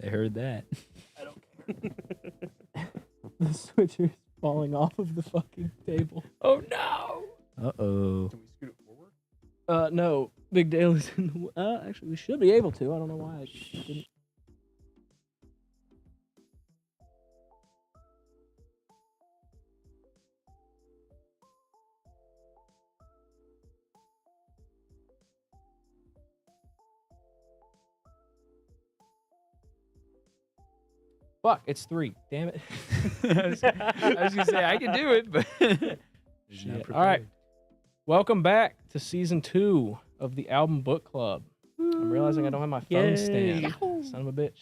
They heard that. I don't care. The switcher's falling off of the fucking table. Oh no! Uh-oh. Can we scoot it forward? No. Big Dale is in the... actually, we should be able to. I don't know why I didn't. Fuck, it's 3. Damn it. I was gonna say I can do it, but Shit. All right. Welcome back to season 2 of the Album Book Club. I'm realizing I don't have my phone stand. Yay. Son of a bitch.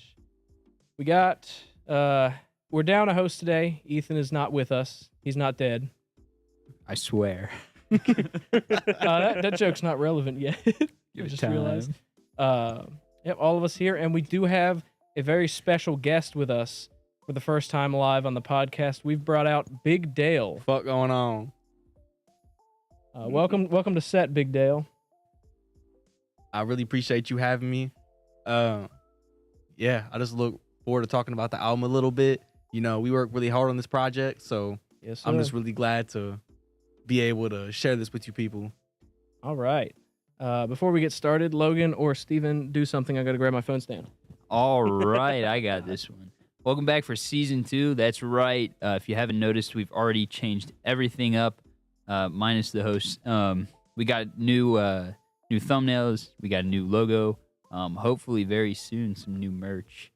We got, we're down a host today. Ethan is not with us. He's not dead. I swear. That joke's not relevant yet. Give I it just time. realized. Yep, all of us here, and we do have a very special guest with us for the first time live on the podcast. We've brought out Big Dale. Fuck going on? Welcome to set, Big Dale. I really appreciate you having me. Yeah, I just look forward to talking about the album a little bit. You know, we worked really hard on this project, so Yes, I'm sir. just really glad to be able to share this with you people. All right. Before we get started, Logan or Steven, do something. I got to grab my phone stand. All right, I got this one. Welcome back for season 2. That's right. If you haven't noticed, we've already changed everything up, minus the host. We got new thumbnails. We got a new logo. Hopefully, very soon, some new merch,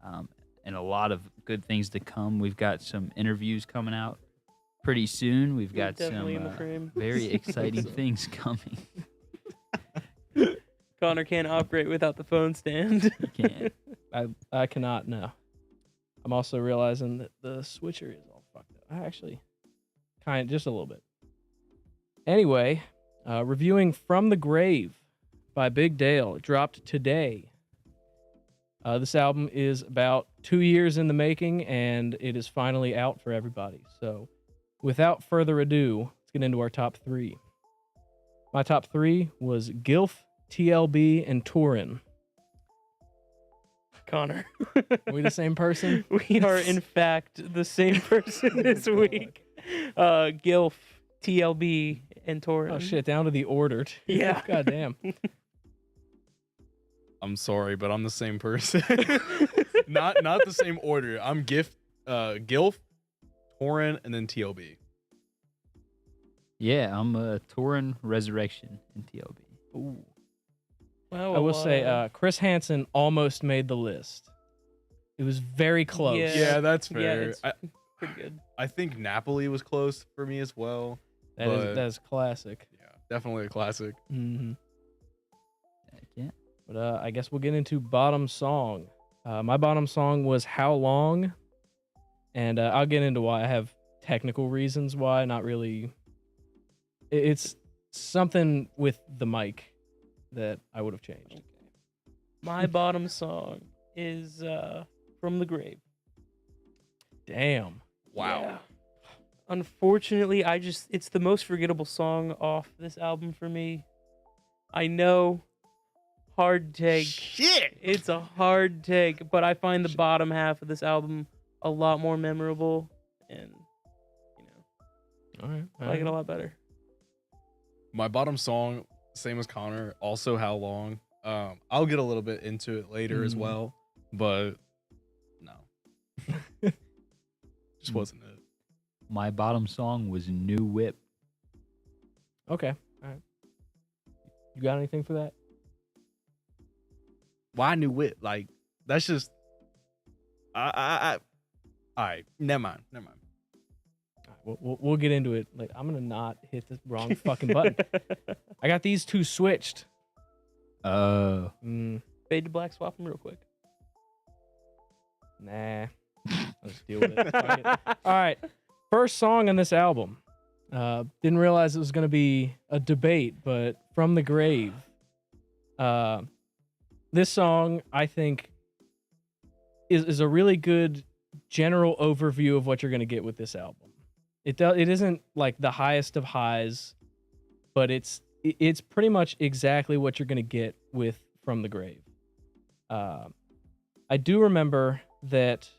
and a lot of good things to come. We've got some interviews coming out pretty soon. We've got Definitely in the some frame. very exciting things coming. Connor can't operate without the phone stand. You can't. I cannot now. I'm also realizing that the switcher is all fucked up. I actually, just a little bit. Anyway, reviewing From the Grave by Big Dale. It dropped today. This album is about 2 years in the making, and it is finally out for everybody. So, without further ado, let's get into our top 3. My top 3 was Gilf, TLB, and Turin. Connor. Are we the same person? We are, in fact, the same person this week. Gilf, TLB, and Torrin. Oh shit, down to the order. Too. Yeah. God damn. I'm sorry, but I'm the same person. not the same order. I'm Gilf, Torin, and then TLB. Yeah, I'm Torin, Resurrection, and TLB. Ooh. Well, I will say, Chris Hansen almost made the list. It was very close. Yeah, that's yeah, fair. it's pretty good. I think Napoli was close for me as well. That is classic. Yeah, definitely a classic. Mm-hmm. Heck yeah. But I guess we'll get into bottom song. My bottom song was How Long? And I'll get into why. I have technical reasons why, not really. It's something with the mic that I would have changed. My bottom song is From the Grave. Damn. Wow. Yeah. Unfortunately, it's the most forgettable song off this album for me. I know, hard take. Shit. It's a hard take, but I find the bottom half of this album a lot more memorable, and All right. I like it a lot better. My bottom song, same as Connor, also How Long. I'll get a little bit into it later as Mhm. well, but no. Just wasn't it. My bottom song was New Whip. Okay. All right. You got anything for that? Why New Whip? Like, that's just all right, never mind. All right, we'll get into it. Like, I'm gonna not hit the wrong fucking button. I got these two switched. Oh. Fade to black, swap them real quick. Nah. Let's deal with it. Fuck it. All right. First song on this album. Didn't realize it was going to be a debate, but From the Grave. This song, I think, is a really good general overview of what you're going to get with this album. It isn't like the highest of highs, but it's pretty much exactly what you're going to get with From the Grave. I I do remember that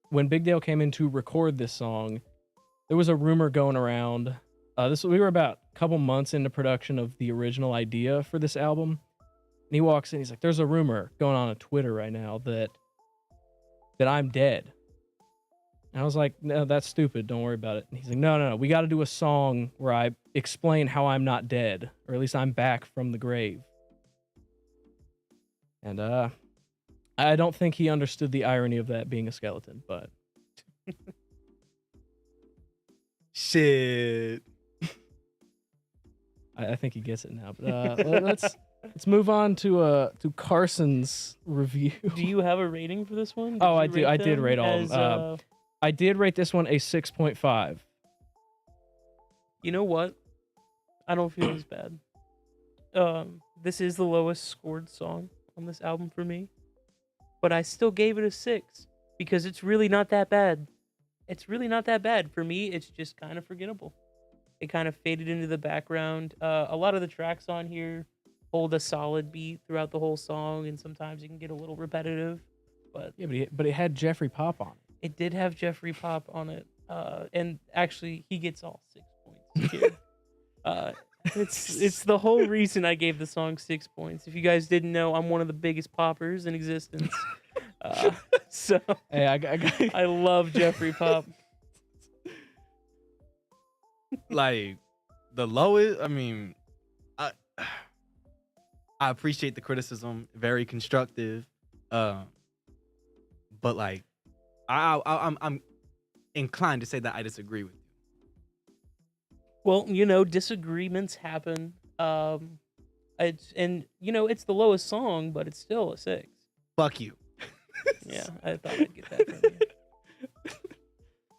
when Big Dale came in to record this song, there was a rumor going around. We were about a couple months into production of the original idea for this album. And he walks in, he's like, there's a rumor going on Twitter right now that I'm dead. And I was like, no, that's stupid. Don't worry about it. And he's like, no. We got to do a song where I explain how I'm not dead, or at least I'm back from the grave. And I don't think he understood the irony of that being a skeleton, but Shit. I think he gets it now. But let's move on to Carson's review. Do you have a rating for this one? Oh, I you do. I did them rate all of as, them. I did rate this one a 6.5. You know what? I don't feel as bad. This is the lowest scored song on this album for me, but I still gave it a 6 because it's really not that bad. It's really not that bad. For me, it's just kind of forgettable. It kind of faded into the background. A lot of the tracks on here hold a solid beat throughout the whole song, and sometimes it can get a little repetitive. But Yeah, but it had Jeffrey Pop on it. it did have Jeffrey Pop on it, and actually he gets all 6 points here. It's the whole reason I gave the song 6 points. If you guys didn't know, I'm one of the biggest poppers in existence. So Hey, I love Jeffrey Pop. Like the lowest. I mean, I appreciate the criticism, very constructive. But like, I'm inclined to say that I disagree with you. Well, disagreements happen. It's the lowest song, but it's still a 6. Fuck you. Yeah, I thought I'd get that from you.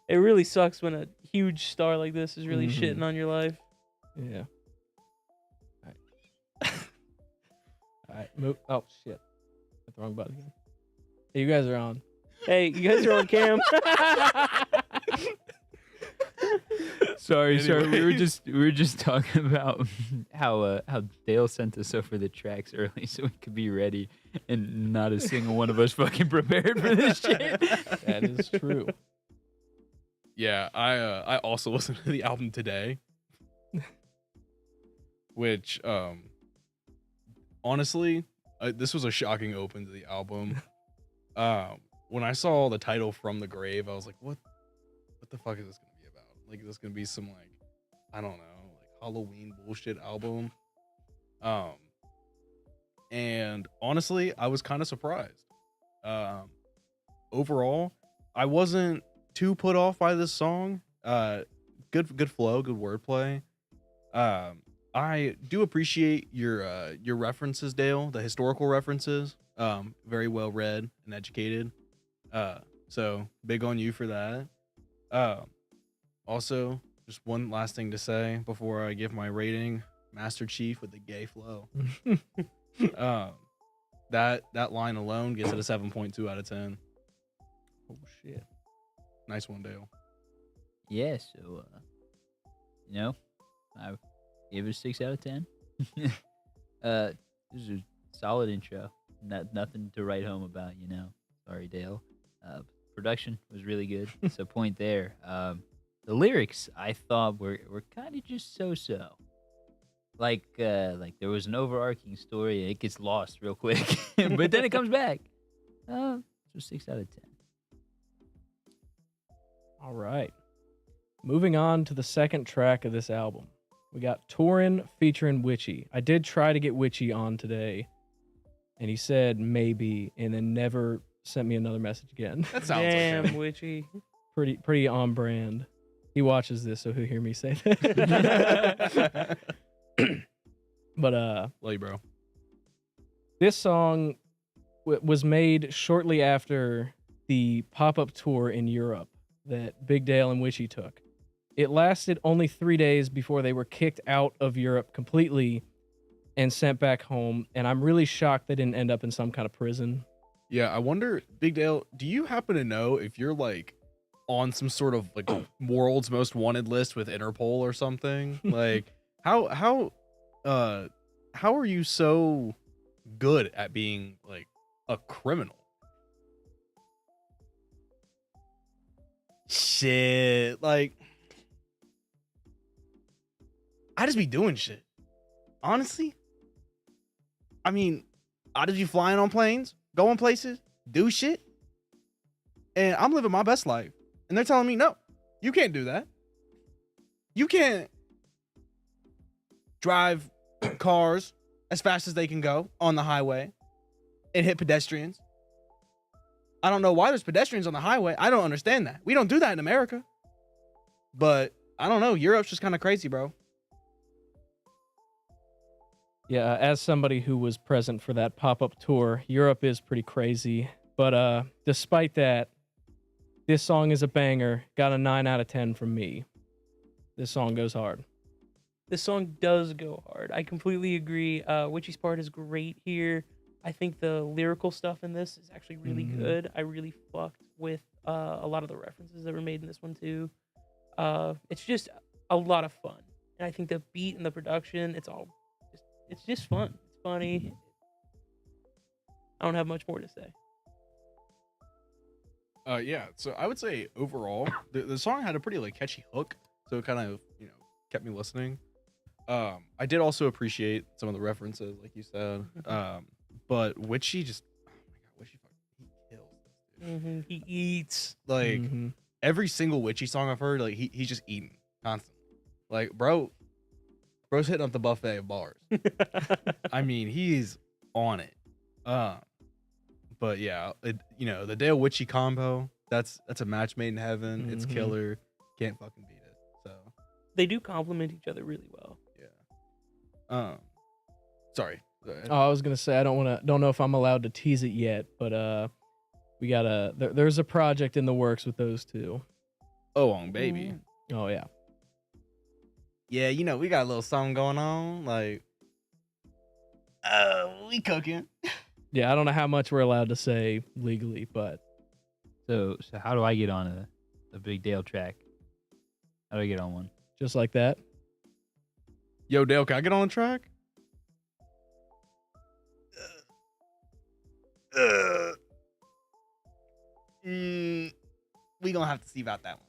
It really sucks when a huge star like this is really Mhm. shitting on your life. Yeah. All right. Move. Oh shit! Hit the wrong button again. Hey, you guys are on. Hey, you guys are on cam. Sorry. We were Anyway. just talking about how Dale sent us over the tracks early so we could be ready, and not a single one of us fucking prepared for this shit. That is true. Yeah, I also listened to the album today, which honestly, this was a shocking open to the album. When I saw the title From the Grave, I was like, what the fuck is this gonna be about? Like, is this gonna be some like, I don't know, like Halloween bullshit album? And honestly, I was kind of surprised. Overall, I wasn't too put off by this song. Good flow, good wordplay. I do appreciate your references, Dale, the historical references. Very well read and educated. So big on you for that. Also, just one last thing to say before I give my rating: Master Chief with the gay flow. That line alone gets it a 7.2 out of 10. Oh shit. Nice one, Dale. Yeah. So, I gave it a 6 out of 10. This is a solid intro. Nothing to write home about, Sorry, Dale. Production was really good. So point there. The lyrics I thought were kind of just so. Like there was an overarching story. It gets lost real quick, but then it comes back. So 6 out of 10. All right. Moving on to the second track of this album. We got Torin featuring Witchy. I did try to get Witchy on today, and he said maybe, and then never sent me another message again. That sounds Damn, okay. Witchy. Pretty on brand. He watches this, so he'll hear me say that. But Love you, bro. this song was made shortly after the pop-up tour in Europe that Big Dale and Witchy took. It lasted only 3 days before they were kicked out of Europe completely and sent back home, and I'm really shocked they didn't end up in some kind of prison. Yeah, I wonder, Big Dale, do you happen to know if you're like on some sort of like world's most wanted list with Interpol or something? Like how are you so good at being like a criminal? shit. Like, I just be doing shit. Honestly. I mean, I just be flying on planes, going places, do shit. And I'm living my best life. And they're telling me, no, you can't do that. You can't drive cars as fast as they can go on the highway and hit pedestrians. I don't know why there's pedestrians on the highway. I don't understand that. We don't do that in America. But I don't know. Europe's just kind of crazy, bro. Yeah, as somebody who was present for that pop-up tour, Europe is pretty crazy. But despite that, this song is a banger. Got a 9 out of 10 from me. This song goes hard. This song does go hard. I completely agree. Witchy's part is great here. I think the lyrical stuff in this is actually really good. I really fucked with a lot of the references that were made in this one too. It's just a lot of fun, and I think the beat and the production, it's just fun. It's funny. I don't have much more to say. Yeah, so I would say overall, the song had a pretty like catchy hook, so it kind of kept me listening. I did also appreciate some of the references, like you said. But Witchy just, oh my god, Witchy fucking he kills this dude. He eats. Like every single Witchy song I've heard, like he's just eating constantly. Like bro's hitting up the buffet of bars. I mean, he's on it. But yeah, the Dale Witchy combo, that's a match made in heaven. It's killer. Can't fucking beat it. So they do complement each other really well. Yeah. Sorry. Oh, I was gonna say I don't know if I'm allowed to tease it yet, but we got there's a project in the works with those two. Oh, on baby. Oh yeah. Yeah, we got a little something going on. Like, we cooking. Yeah, I don't know how much we're allowed to say legally, but So how do I get on a Big Dale track? How do I get on one? just like that. Yo, Dale, can I get on the track? We gonna have to see about that one.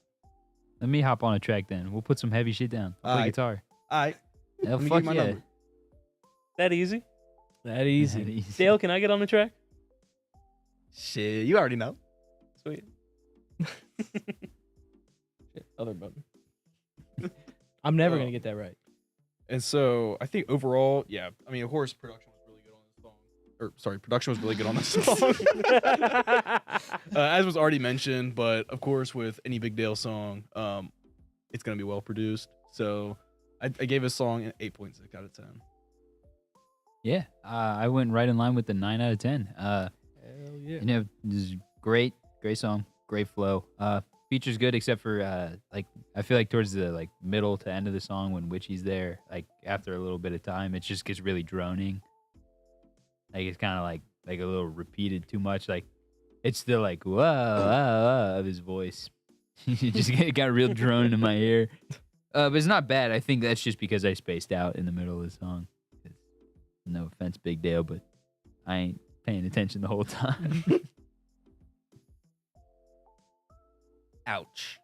Let me hop on a track then. We'll put some heavy shit down. I'll play Alright. guitar. All right. Hell, me fuck give you my yeah. number. That easy? That easy. That easy. Dale, can I get on the track? Shit, you already know. Sweet. Shit, other button. I'm never Oh. gonna get that right. And so I think overall, yeah, I mean, of course, production was really good on this song. Or sorry, production was really good on this song. As was already mentioned, but of course, with any Big Dale song, it's gonna be well produced. So I gave this song an 8.6 out of 10. Yeah, I went right in line with the 9 out of 10. Hell yeah. This is great song, great flow. Features good except for I feel like towards the middle to end of the song when Witchy's there, like after a little bit of time, it just gets really droning. Like it's kind of like a little repeated too much. Like it's still like whoa, whoa, whoa of his voice. It got real droning in my ear. But it's not bad. I think that's just because I spaced out in the middle of the song. No offense, Big Dale, but I ain't paying attention the whole time. Ouch.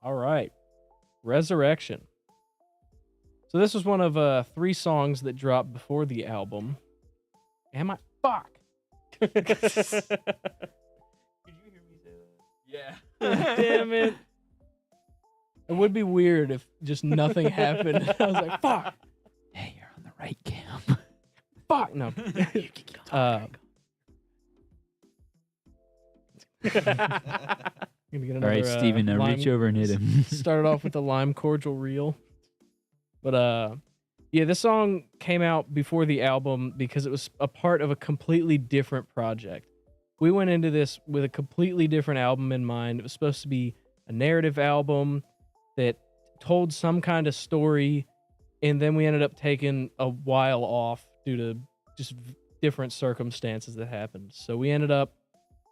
All right. Resurrection. So this was one of 3 songs that dropped before the album. Am I? Fuck. Did you hear me say Yeah. that? Damn it. It would be weird if just nothing happened. I was like, fuck. Hey, you're on the right cam. Fuck. No. Gonna get All right, another, Steven, now lime- reach over and hit him. Started off with the lime cordial reel. But yeah, this song came out before the album because it was a part of a completely different project. We went into this with a completely different album in mind. It was supposed to be a narrative album that told some kind of story, and then we ended up taking a while off due to just different circumstances that happened. So we ended up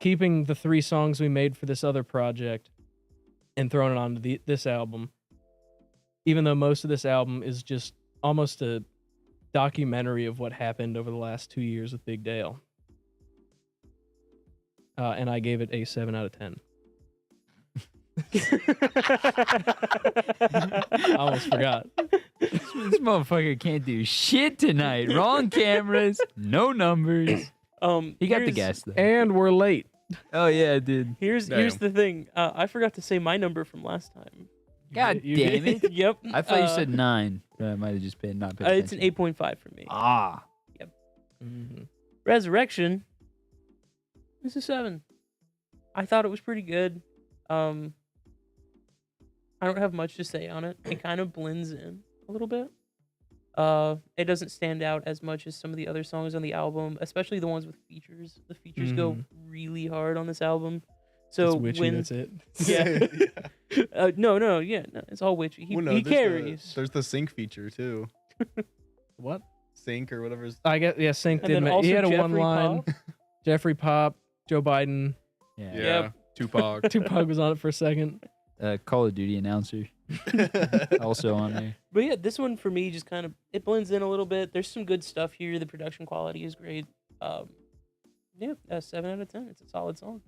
keeping the 3 songs we made for this other project and throwing it onto this album, even though most of this album is just almost a documentary of what happened over the last 2 years with Big Dale. And I gave it a 7 out of 10. I almost forgot. This motherfucker can't do shit tonight. Wrong cameras, no numbers. He got the here's- guess though. And we're late. Oh yeah, dude. Here's Damn. the thing. I forgot to say my number from last time. God You damn did. it. Yep. I thought you said 9. I might have just been not paying It's an attention. 8.5 for me. Ah. Mhm. Resurrection is a 7. I thought it was pretty good. I don't have much to say on it. It kind of blends in a little bit. It doesn't stand out as much as some of the other songs on the album, especially the ones with features. The features go Mhm. really hard on this album. It's So witchy, when that's it. yeah, no, it's all witchy. He, Well, no, he there's carries. there's the sync feature too. What? Sync or whatever. I guess yeah. Sync And did. then He also had a Jeffrey one line. Pop. Jeffrey Pop, Joe Biden. Yeah. Yeah. Yep. Tupac. Tupac was on it for a second. Call of Duty announcer also on there. But yeah, this one for me just kind of it blends in a little bit. There's some good stuff here. The production quality is great. Yeah, 7 out of 10. It's a solid song.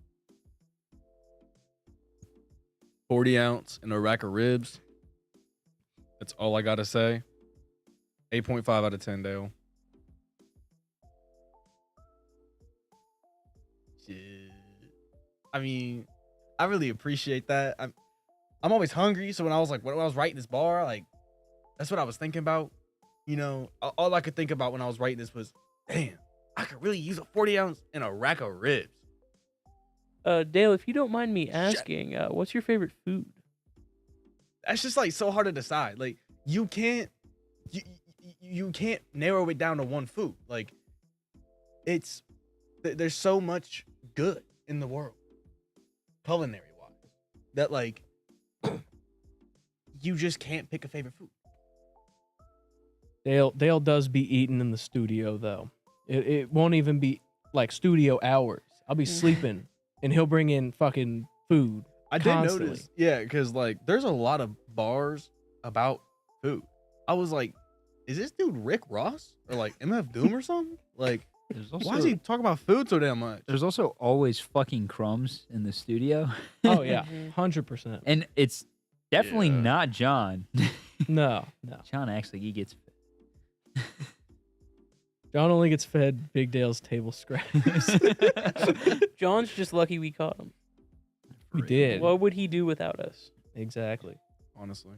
40 ounce and a rack of ribs. That's all I gotta say. 8.5 out of 10, Dale. Shit. I mean, I really appreciate that. I'm always hungry, so when I was writing this bar, like that's what I was thinking about. You know, all I could think about when I was writing this was, damn, I could really use a 40 ounce and a rack of ribs. Dale, if you don't mind me asking, what's your favorite food? That's just like so hard to decide. Like you can't narrow it down to one food. Like there's so much good in the world, culinary wise, that like you just can't pick a favorite food. Dale does be eating in the studio though. It won't even be like studio hours. I'll be sleeping and he'll bring in fucking food. I did Constantly. notice, yeah, because like there's a lot of bars about food. I was like, is this dude Rick Ross or like MF Doom or something? Like, There's also, why is he talking about food so damn much? There's also always fucking crumbs in the studio. Oh yeah, Mhm. 100%. And it's definitely Yeah. not John. No. John actually he gets John only gets fed Big Dale's table scraps. John's just lucky we caught him. We did. What would he do without us? Exactly. Honestly.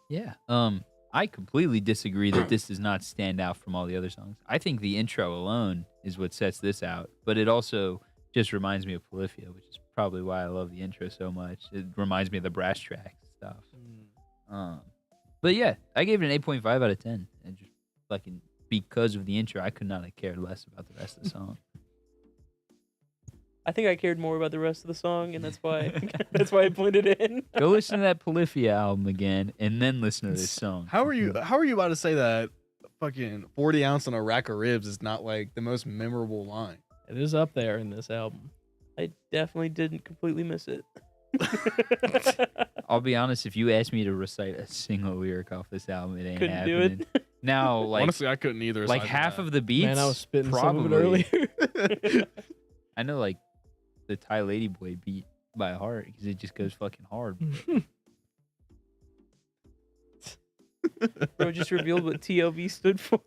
Yeah. I completely disagree that this does not stand out from all the other songs. I think the intro alone is what sets this out, but it also just reminds me of Polyphia, which is probably why I love the intro so much. It reminds me of the brass track stuff. But yeah, I gave it an 8.5 out of 10. And just fucking because of the intro, I could not have cared less about the rest of the song. I think I cared more about the rest of the song, and that's why I pointed it in. Go listen to that Polyphia album again, and then listen to this song. How are you about to say that fucking 40 ounce and a rack of ribs is not like the most memorable line? It is up there in this album. I definitely didn't completely miss it. I'll be honest, if you asked me to recite a single lyric off this album, it ain't Couldn't do happening. it. Now, like, Honestly, I couldn't either. like half of the beats, Man, I was spitting probably. some of it earlier. I know, like, the Thai Ladyboy beat by heart because it just goes fucking hard. Bro just revealed what TLB stood for.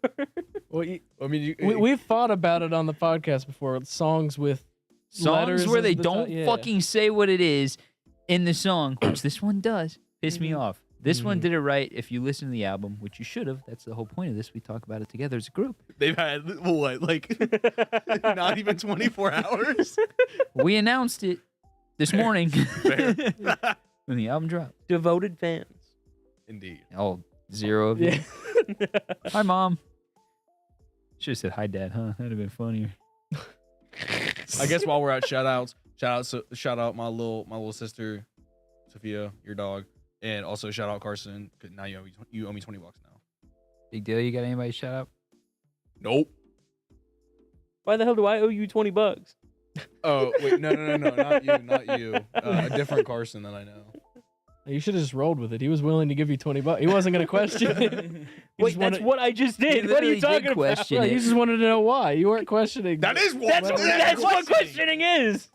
Well, I mean, we've thought about it on the podcast before. Songs with letters Songs where as they the don't ti- yeah. fucking say what it is in the song, which this one does, piss me Mhm. off. This one Mhm. did it right. If you listen to the album, which you should have, that's the whole point of this. We talk about it together as a group. they've had what, like not even 24 hours. We announced it this morning Fair. when the album dropped. Devoted fans. Indeed. All 0 of you. Yeah. Hi, Mom. Should have said hi, Dad, huh? That'd have been funnier. I guess while we're at shout out my little sister, Sophia, your dog, and also shout out Carson. 'Cause now you owe me $20 now. Big deal. You got anybody to shout out? Nope. Why the hell do I owe you $20? Oh wait, no, not you. A different Carson that I know. You should have just rolled with it. He was willing to give you $20. He wasn't going to question it. He Wait, just that's wanted- what I just He did. What are literally you did talking about? question Well, it. you just wanted to know why. You weren't questioning. That is what. That's what questioning is.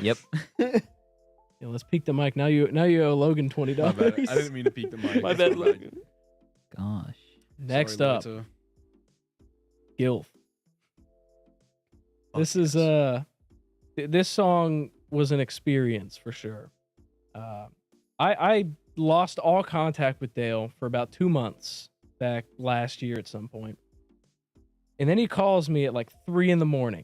Yep. Yeah, let's peek the mic. Now you owe Logan $20. My bad. I didn't mean to peek the mic. My bad, Logan. Gosh. Next Sorry, up, Loita. Gilf. This Fuck is yes. this song was an experience for sure. I lost all contact with Dale for about 2 months back last year at some point. And then he calls me at like 3 a.m.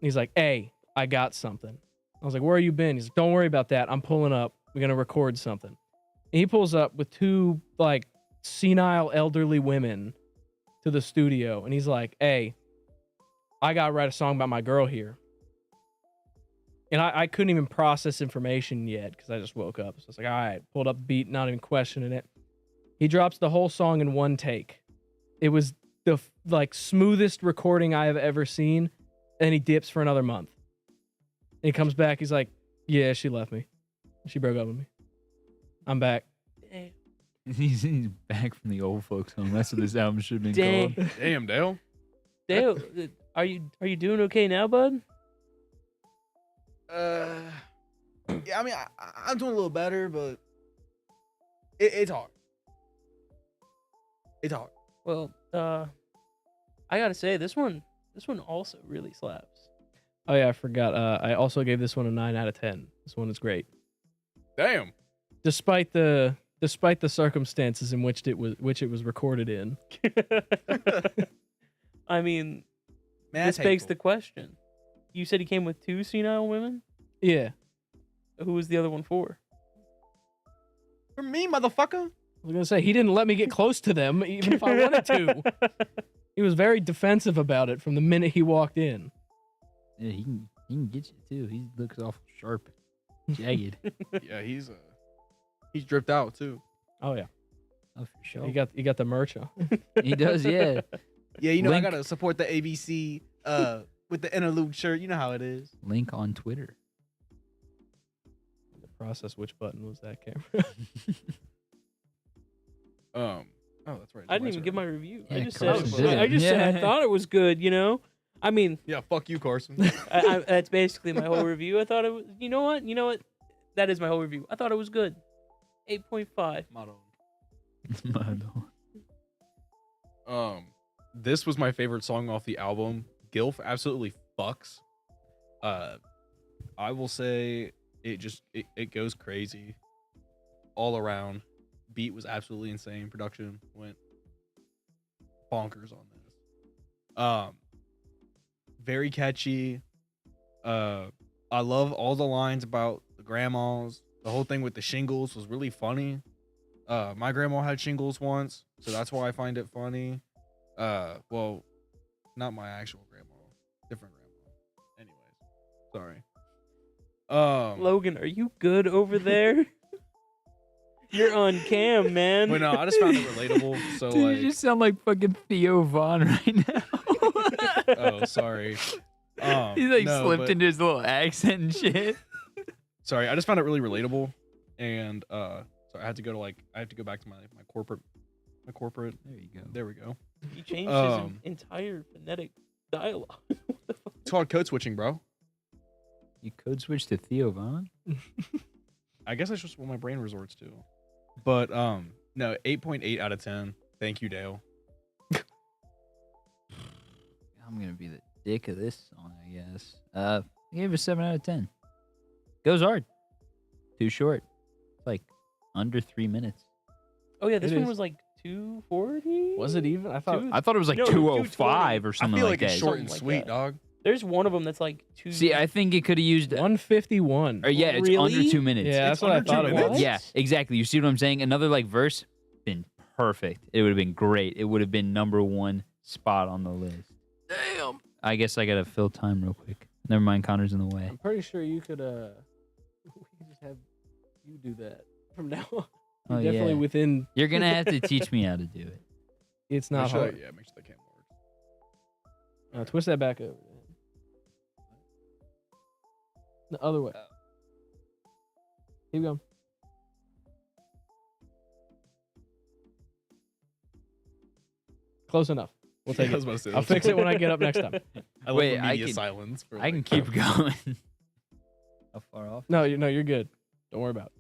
He's like, "Hey, I got something." I was like, "Where you been?" He's like, "Don't worry about that. I'm pulling up. We're gonna record something." And he pulls up with 2 like senile elderly women to the studio, and he's like, "Hey, I gotta write a song about my girl here." And I couldn't even process information yet because I just woke up. So it's like, all right, pulled up the beat, not even questioning it. He drops the whole song in one take. It was the like smoothest recording I have ever seen. And he dips for another month. And he comes back. He's like, "Yeah, she left me. She broke up with me. I'm back." Damn. He's back from the old folks home. That's what this album should have been Dang. called. Damn, Dale. Dale, are you doing okay now, bud? Yeah, I mean, I'm doing a little better, but it's hard. It's hard. Well, I gotta say this one also really slaps. Oh, yeah, I forgot. I also gave this one a 9 out of 10. This one is great. Damn. Despite the circumstances in which it was recorded in. I mean, Man, this that's begs hateful. the question. You said he came with 2 senile women? Yeah. Who was the other one for? For me, motherfucker. I was gonna say he didn't let me get close to them, even if I wanted to. He was very defensive about it from the minute he walked in. Yeah, he can get you too. He looks awful sharp, jagged. Yeah, he's dripped out too. Oh yeah, Oh, for sure. he got the merch on. He does, yeah. Yeah, you know Link- I gotta support the ABC with the interlude shirt. You know how it is. Link on Twitter. Process which button was that camera? Oh, that's right. I didn't even give my review. Yeah, I just Carson said did. I just said I Yeah. thought it was good. You know, I mean, Yeah, fuck you, Carson. that's basically my whole review. I thought it was. You know what? That is my whole review. I thought it was good. 8.5. This was my favorite song off the album. Gilf absolutely fucks. I will say it goes crazy all around. Beat was absolutely insane. Production went bonkers on this. Very catchy. I love all the lines about the grandmas. The whole thing with the shingles was really funny. My grandma had shingles once, so that's why I find it funny. Well, not my actual grandma, different grandma. Anyways, sorry. Logan, are you good over there? You're on cam, man. But no, I just found it relatable. So Dude, like, you just sound like fucking Theo Vaughn right now. oh, sorry. He's like no, slipped but- into his little accent and shit. Sorry, I just found it really relatable, and so I had to go back to my corporate. There you go. There we go. You changed Um, his entire phonetic dialogue. It's called code switching, bro. You code switch to Theo Vaughn? I guess that's just what my brain resorts to. But no, 8.8 out of 10. Thank you, Dale. I'm gonna be the dick of this song, I guess. I gave it a 7 out of 10. Goes hard. Too short. It's like under 3 minutes. Oh yeah, this It one is. was like 240. Was it even? I thought. Two- I thought it was like No, 205 or I something feel like like it's that. short and Something like sweet, that. dog. There's one of them that's like 2. See, I think it could have used. 151. Or yeah, it's under Really? 2 minutes. Yeah, that's It's what I under 2 thought it minutes? was. Yeah, exactly. You see what I'm saying? Another like verse, been perfect. It would have been great. It would have been #1 spot on the list. Damn. I guess I gotta fill time real quick. Never mind, Connor's in the way. I'm pretty sure you could. We could just have you do that from now on. Oh, You're definitely yeah. within. You're gonna have to teach me how to do it. It's not Make sure hard. Make sure the camera works. Twist that back over. The other way. Keep going. Close enough. We'll take I was it. about to say, I'll that's fix what- it when I get up next time. I love Wait, the I media can- silence. For I can like- keep going. How far off? No, you're good. Don't worry about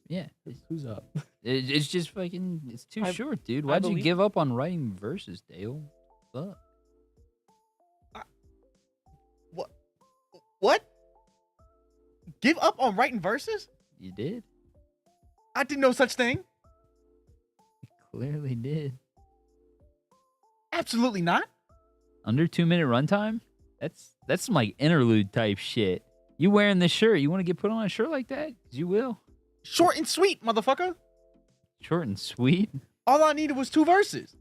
Yeah. it. Who's up? It's just fucking. It's too I- short, dude. I Why'd you believe- give up on writing verses, Dale? Fuck. What? Give up on writing verses? You did. I did no such thing. You clearly did. Absolutely not. Under 2 minute runtime? That's some like interlude type shit. You wearing this shirt? You want to get put on a shirt like that? 'Cause you will. Short and sweet, motherfucker. Short and sweet. All I needed was 2 verses.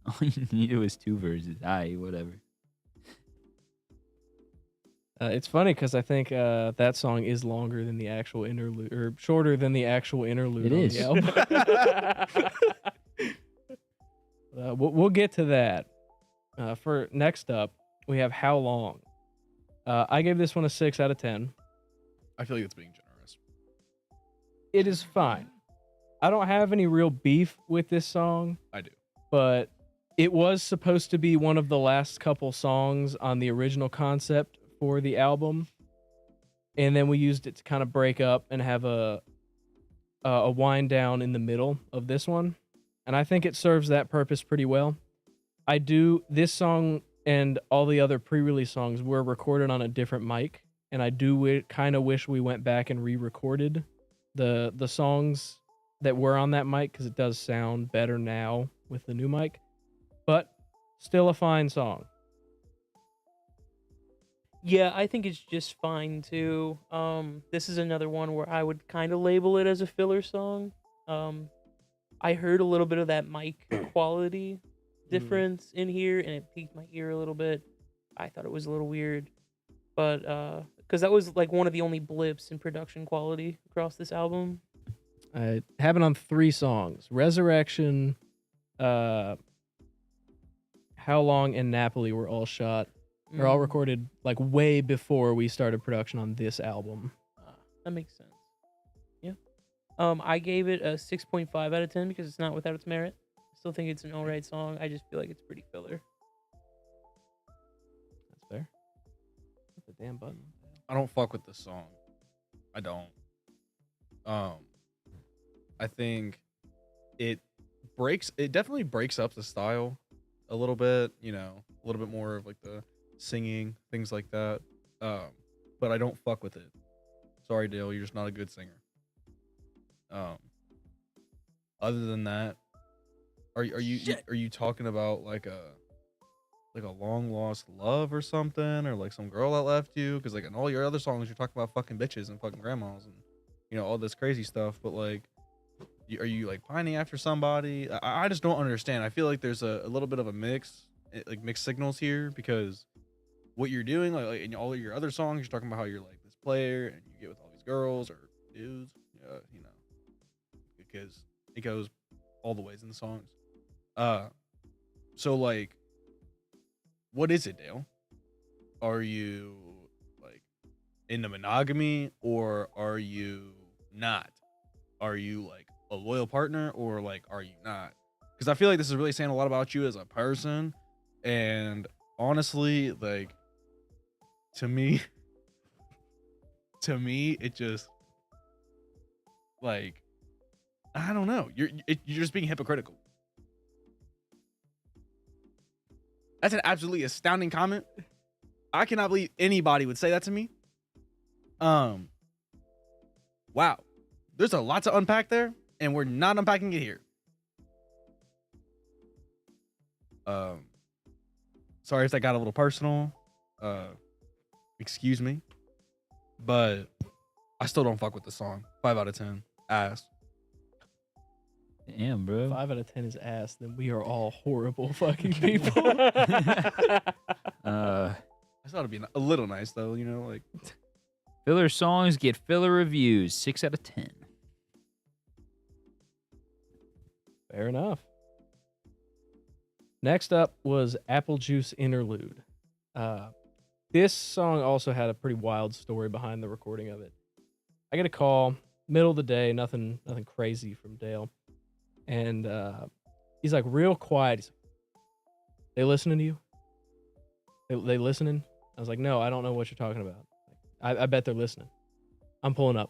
All you needed was 2 verses. Aight, whatever. It's funny because I think that song is longer than the actual interlude, or shorter than the actual interlude. It on is. The album. We'll get to that. For next up, we have How Long. I gave this one a 6 out of 10. I feel like it's being generous. It is fine. I don't have any real beef with this song, I do. but it was supposed to be one of the last couple songs on the original concept for the album, and then we used it to kind of break up and have a wind down in the middle of this one, and I think it serves that purpose pretty well. This song and all the other pre-release songs were recorded on a different mic, and I do kind of wish we went back and re-recorded the songs that were on that mic, because it does sound better now with the new mic, but still a fine song. Yeah, I think it's just fine too. This is another one where I would kind of label it as a filler song. I heard a little bit of that mic quality difference in here, and it piqued my ear a little bit. I thought it was a little weird, but because that was like one of the only blips in production quality across this album. I have it on 3 songs: Resurrection, How Long, and Napoli were all shot. They're all recorded like way before we started production on this album. That makes sense. Yeah. I gave it a 6.5 out of 10 because it's not without its merit. I still think it's an alright song. I just feel like it's pretty filler. That's fair. Hit the damn button. I don't fuck with this song. I don't. I think it definitely breaks up the style a little bit, a little bit more of like the singing, things like that. But I don't fuck with it. Sorry, Dale, you're just not a good singer. Other than that, are you talking about like a long lost love or something, or like some girl that left you? Because like in all your other songs, you're talking about fucking bitches and fucking grandmas and all this crazy stuff. But like, are you like pining after somebody? I just don't understand. I feel like there's a little bit of a mixed signals here, because what you're doing, like in all of your other songs, you're talking about how you're like this player and you get with all these girls or dudes, because it goes all the ways in the songs. So like, what is it, Dale? Are you like into monogamy, or are you not? Are you like a loyal partner, or like are you not? Because I feel like this is really saying a lot about you as a person. And honestly, like, to me it just like, I don't know, you're just being hypocritical. That's an absolutely astounding comment. I cannot believe anybody would say that to me. Wow, there's a lot to unpack there, and we're not unpacking it here. Sorry if that got a little personal. Excuse me. But I still don't fuck with the song. 5 out of 10. Ass. Damn, bro. 5 out of 10 is ass. Then we are all horrible fucking people. Uh, I thought it'd be a little nice though, like. filler songs get filler reviews. 6 out of 10. Fair enough. Next up was Apple Juice Interlude. This song also had a pretty wild story behind the recording of it. I get a call, middle of the day, nothing crazy from Dale. And he's like real quiet. He's like, "They listening to you? They listening?" I was like, "No, I don't know what you're talking about." Like, I bet they're listening. I'm pulling up.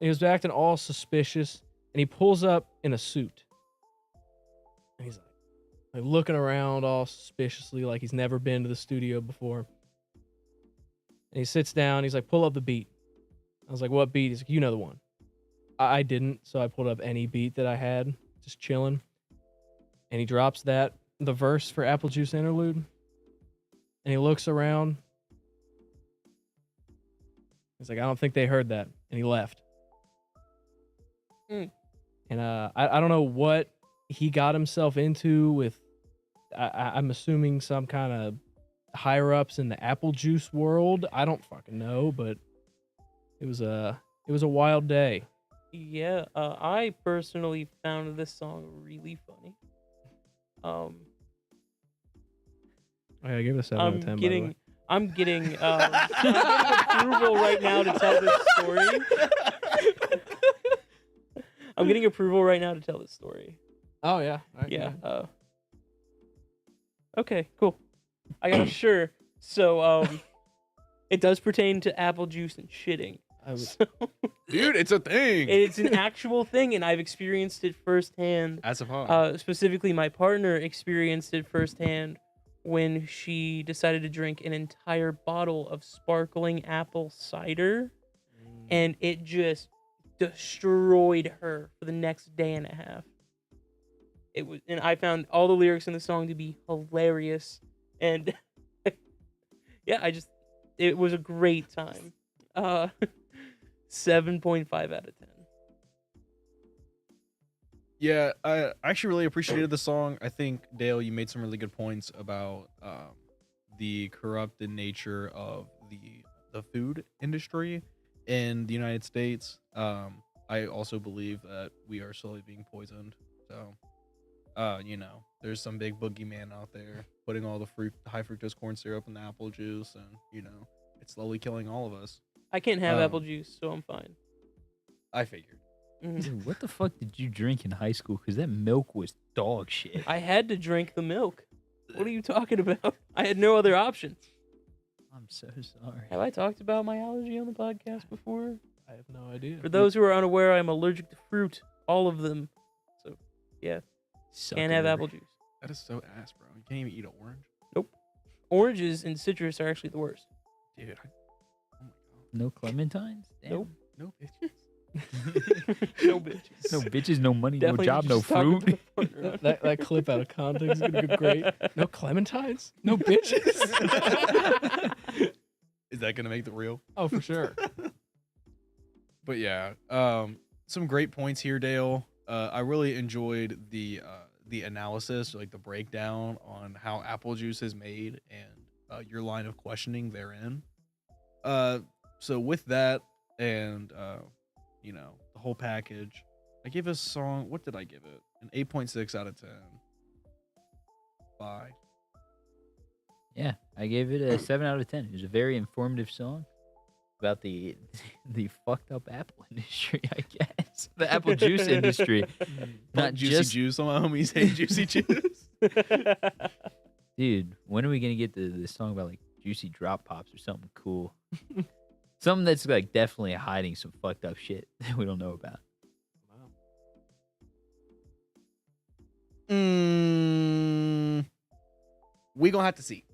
And he was acting all suspicious, and he pulls up in a suit. And he's like looking around all suspiciously, like he's never been to the studio before. And he sits down. He's like, pull up the beat. I was like, what beat? He's like, you know the one. I didn't, so I pulled up any beat that I had, just chilling. And he drops the verse for Apple Juice Interlude. And he looks around. He's like, I don't think they heard that. And he left. Mm. And I don't know what he got himself into with, I'm assuming some kind of higher ups in the Apple Juice world. I don't fucking know, but it was a wild day. Yeah, I personally found this song really funny. I gave it a 7 out of 10. I'm getting approval right now to tell this story. I'm getting approval right now to tell this story. Oh yeah. All right, Yeah. yeah. Okay, cool. I got a sure. So it does pertain to apple juice and shitting. So, Dude, it's a thing. it's an actual thing, and I've experienced it firsthand. As a pod. Specifically, my partner experienced it firsthand when she decided to drink an entire bottle of sparkling apple cider, and it just destroyed her for the next day and a half. It was, and I found all the lyrics in the song to be hilarious, and yeah, it was a great time. 7.5 out of 10. Yeah, I actually really appreciated the song. I think, Dale, you made some really good points about the corrupted nature of the food industry in the United States. I also believe that we are slowly being poisoned. So, there's some big boogeyman out there putting all the high fructose corn syrup in the apple juice, and, it's slowly killing all of us. I can't have apple juice, so I'm fine. I figured. Mhm. Dude, what the fuck did you drink in high school? Because that milk was dog shit. I had to drink the milk. What are you talking about? I had no other options. I'm so sorry. Have I talked about my allergy on the podcast before? I have no idea. For those who are unaware, I'm allergic to fruit, all of them. So, yeah, can't have apple juice. That is so ass, bro. You can't even eat an orange. Oranges and citrus are actually the worst. Dude, oh my god. No clementines? Damn. Nope. No bitches. No bitches. No bitches, no money, Definitely no job, no just talking fruit. to the partner. that clip out of context is gonna be great. No clementines? No bitches? Is that gonna make the reel? Oh, for sure. But yeah, some great points here, Dale. I really enjoyed the analysis, like the breakdown on how apple juice is made and your line of questioning therein. So with that and the whole package, I gave this song, what did I give it? An 8.6 out of 10. Bye. Yeah, I gave it a 7 out of 10. It was a very informative song about the fucked up apple industry, I guess. The apple juice industry. Not Juicy just juice. Some homies hate juicy juice. Dude, when are we gonna get this song about like juicy drop pops or something cool? Something that's like definitely hiding some fucked up shit that we don't know about. We gonna have to see.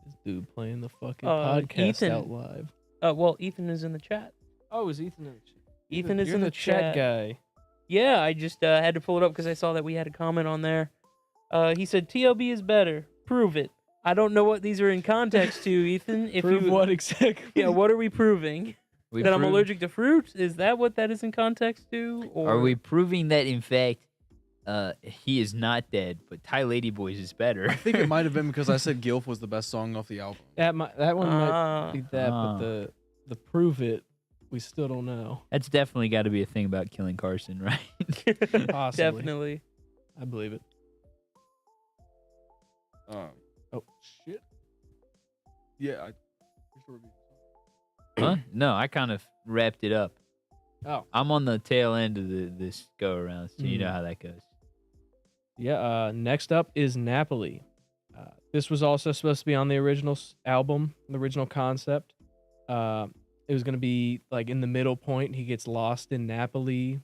This dude playing the fucking Ethan. podcast out live. Well, Ethan is in the chat. Oh, is Ethan in the chat? Ethan is You're in the chat chat. guy. Yeah, I just had to pull it up because I saw that we had a comment on there. He said TLB is better. Prove it. I don't know what these are in context to, Ethan. If Prove you, what exactly? Yeah, what are we proving? We That I'm prove- allergic to fruit? Is that what that is in context to? Or Are we proving that in fact he is not dead, but Ty Ladyboys is better? I think it might have been because I said Gilf was the best song off the album. That one might Ah. be that, Ah. but the prove it, we still don't know. That's definitely got to be a thing about killing Carson, right? Possibly. Definitely. I believe it. Oh shit! Yeah. Huh? No, I kind of wrapped it up. Oh I'm on the tail end of this go around, so you know Mm. how that goes. yeah. Next up is Napoli. This was also supposed to be on the original album, the original concept. It was going to be like in the middle point. He gets lost in Napoli.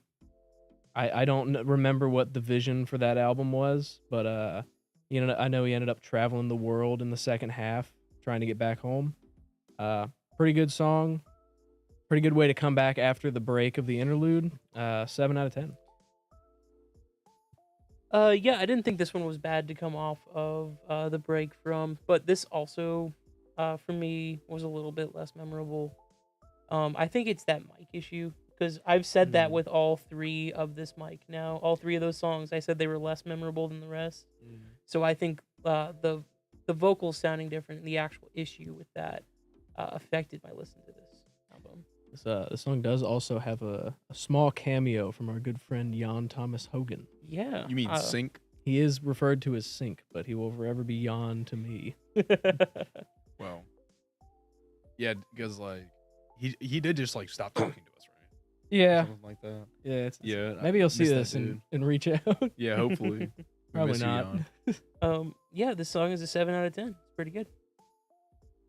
I don't remember what the vision for that album was, but I know he ended up traveling the world in the second half, trying to get back home. Pretty good song. Pretty good way to come back after the break of the interlude. 7 out of 10. Yeah, I didn't think this one was bad to come off of the break from, but this also, for me, was a little bit less memorable. I think it's that mic issue, because I've said that with all three of this mic now. All three of those songs, I said they were less memorable than the rest. So I think the vocals sounding different and the actual issue with that affected my listen to this album. This song does also have a small cameo from our good friend Jan Thomas Hogan. Yeah. You mean Sync? He is referred to as Sync, but he will forever be Jan to me. Well, yeah, because like he did just like stop talking to us, right? Yeah, Something like that. yeah. Yeah. Maybe you'll see miss that this and dude. reach out. Yeah, hopefully. We Probably miss you, not. Jan. Yeah, this song is a 7 out of 10. It's pretty good.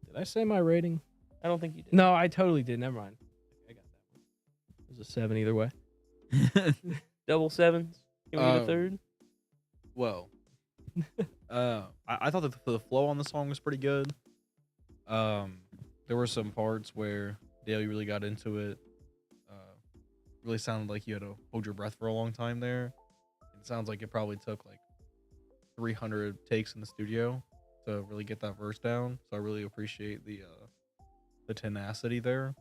Did I say my rating? I don't think you did. No, I totally did. Never mind. I got that one. It was a 7 either way. Double sevens. Can we get a Um, third? Well, I thought that the flow on the song was pretty good. There were some parts where Dale, you really got into it. Really sounded like you had to hold your breath for a long time there. It sounds like it probably took like 300 takes in the studio to really get that verse down. So I really appreciate the tenacity there.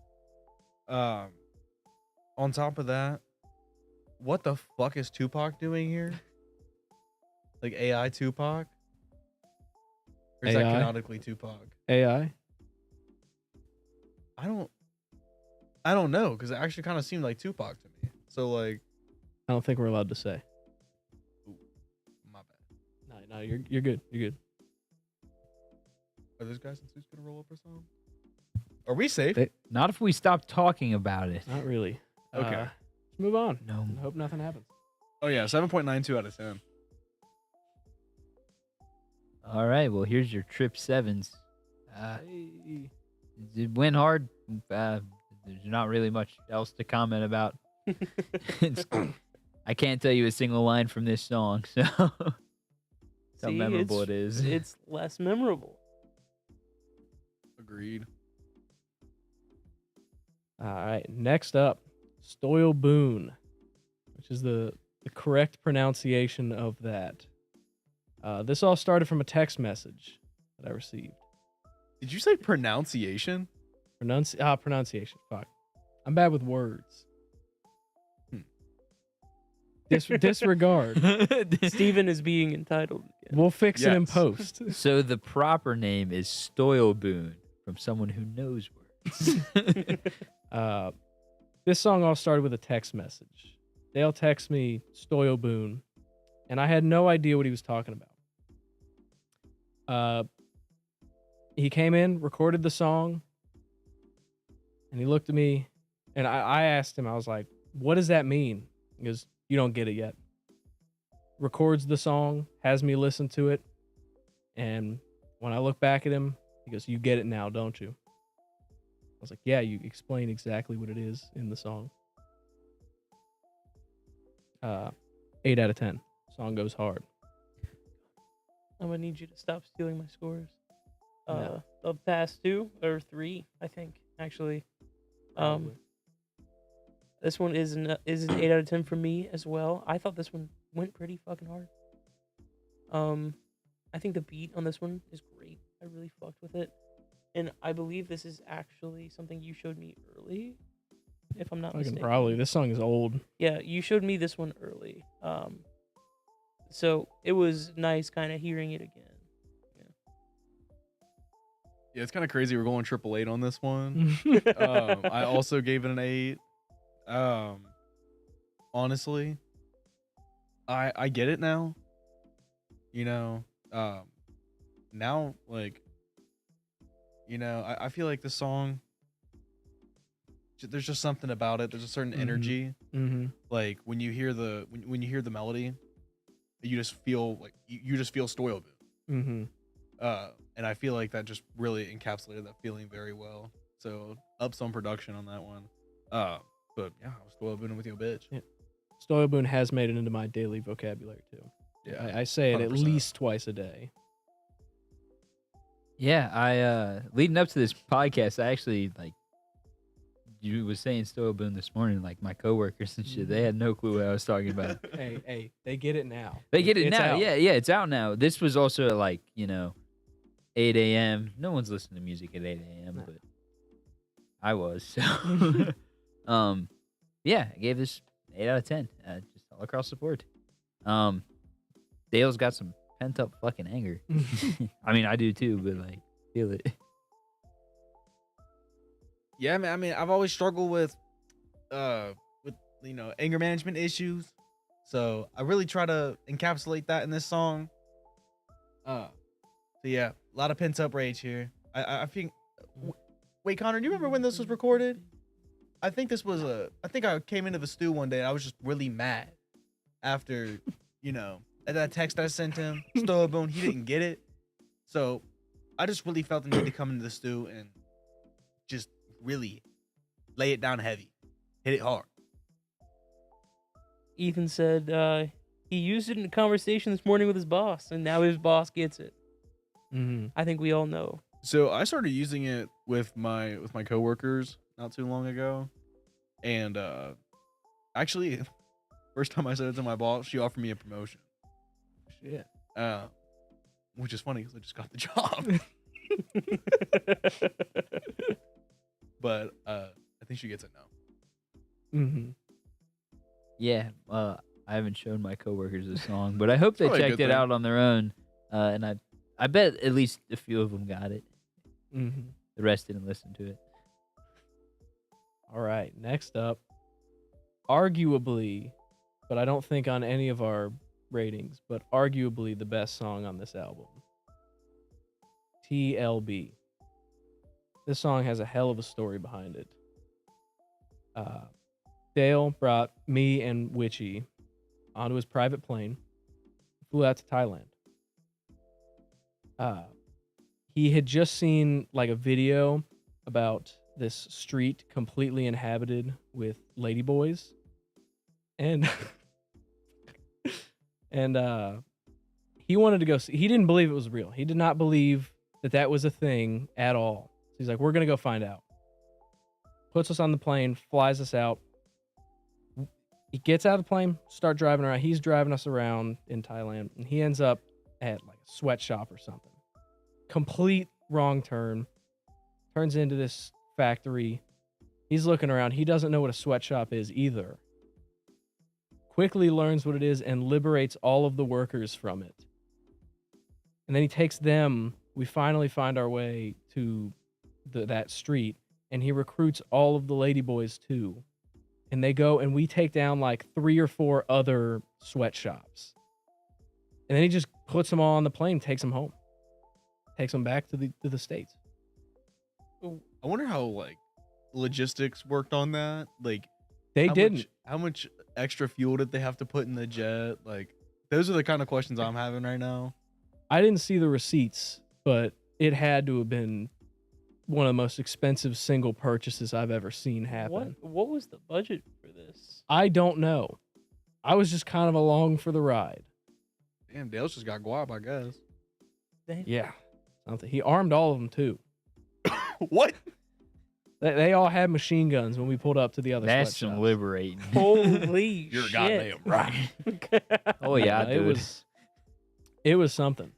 On top of that, what the fuck is Tupac doing here? Like AI Tupac? Or is that AI? canonically Tupac? AI? I don't know, because it actually kind of seemed like Tupac to me. So like, I don't think we're allowed to say. my bad. No, you're good. You're good. Are those guys in suits gonna roll up or something? Are we safe? Not if we stop talking about it. Not really. Okay. Let's move on. No. I hope nothing happens. Oh yeah, 7.92 out of 10. All right. Well, here's your trip sevens. Hey. It went hard. There's not really much else to comment about. I can't tell you a single line from this song, so how See, memorable it is. It's less memorable. Agreed. All right. Next up, Stoyle Boone, which is the correct pronunciation of that. This all started from a text message that I received. Did you say pronunciation? Pronunciation. Fuck. I'm bad with words. Disregard. Steven is being entitled again. We'll fix it in Yes. post. So the proper name is Stoyle Boone, from someone who knows words. This song all started with a text message. Dale texted me Stoyle Boone, and I had no idea what he was talking about. He came in, recorded the song, and he looked at me, and I asked him, I was like, what does that mean? He goes, you don't get it yet. Records the song, has me listen to it, and when I look back at him, he goes, you get it now, don't you? I was like, yeah, you explain exactly what it is in the song. 8 out of 10. Song goes hard. I'm gonna need you to stop stealing my scores. No. The past 2 or 3, I think, actually. Probably. This one is an 8 out of 10 for me as well. I thought this one went pretty fucking hard. I think the beat on this one is great. I really fucked with it, and I believe this is actually something you showed me early, if I'm not Fucking mistaken. probably. This song is old. Yeah, you showed me this one early. So it was nice kind of hearing it again. Yeah, it's kind of crazy. We're going 888 on this one. I also gave it an 8. Honestly, I get it now. You know, now like, you know, I feel like the song. There's just something about it. There's a certain Mhm. energy. Mm-hmm. Like when you hear when you hear the melody, you just feel like you just feel Stoyle Boone. Mm-hmm. And I feel like that just really encapsulated that feeling very well. So up some production on that one. But yeah, I was still been with your bitch. Yeah. Stoyaboon has made it into my daily vocabulary too. Yeah, I say it at 100%. least twice a day. Yeah, I leading up to this podcast, I actually like you was saying Stoyaboon this morning, like my coworkers and shit, they had no clue what I was talking about. Hey, they get it now. They get it It's now. out. Yeah, it's out now. This was also at like, 8 a.m. No one's listening to music at 8 a.m., No. but I was. So, yeah, I gave this 8 out of 10, just all across the board. Dale's got some pent up fucking anger. I mean, I do too, but like, feel it. Yeah, man. I mean, I've always struggled with anger management issues. So I really try to encapsulate that in this song. So yeah, a lot of pent up rage here. I think. Wait, Connor, do you remember when this was recorded? I think this was I think I came into the stew one day and I was just really mad after, at that text I sent him, Stoyaboon, he didn't get it. So I just really felt the need to come into the stew and just really lay it down heavy, hit it hard. Ethan said he used it in a conversation this morning with his boss, and now his boss gets it. Mm-hmm. I think we all know. So I started using it with my coworkers not too long ago, and actually, first time I said it to my boss, she offered me a promotion. Shit. Which is funny because I just got the job. But I think she gets it now. Mm-hmm. Yeah, I haven't shown my coworkers this song, but I hope they Probably a checked good it thing. out on their own. And I bet at least a few of them got it. Mm-hmm. The rest didn't listen to it. All right, next up, arguably, but I don't think on any of our ratings, but arguably the best song on this album, TLB. This song has a hell of a story behind it. Dale brought me and Witchy onto his private plane, flew out to Thailand. He had just seen like a video about this street completely inhabited with ladyboys, and he wanted to go see. He didn't believe it was real. He did not believe that was a thing at all. So he's like, we're gonna go find out. Puts us on the plane, flies us out. He gets out of the plane, start driving around. He's driving us around in Thailand, and he ends up at like a sweatshop or something. Complete wrong turn. Turns into this factory. He's looking around. He doesn't know what a sweatshop is either. Quickly learns what it is and liberates all of the workers from it. And then he takes them. We finally find our way to that street, and he recruits all of the ladyboys too. And they go, and we take down like 3 or 4 other sweatshops. And then he just puts them all on the plane, takes them home, takes them back to the States. I wonder how like logistics worked on that. Like They how didn't. how much extra fuel did they have to put in the jet? Like those are the kind of questions I'm having right now. I didn't see the receipts, but it had to have been one of the most expensive single purchases I've ever seen happen. What was the budget for this? I don't know. I was just kind of along for the ride. Damn, Dale's just got guap, I guess. Yeah. Something. He armed all of them too. What? They all had machine guns when we pulled up to the other That's sweatshops. some liberating. Holy You're shit! goddamn right. Oh yeah, Yeah, dude. it was something.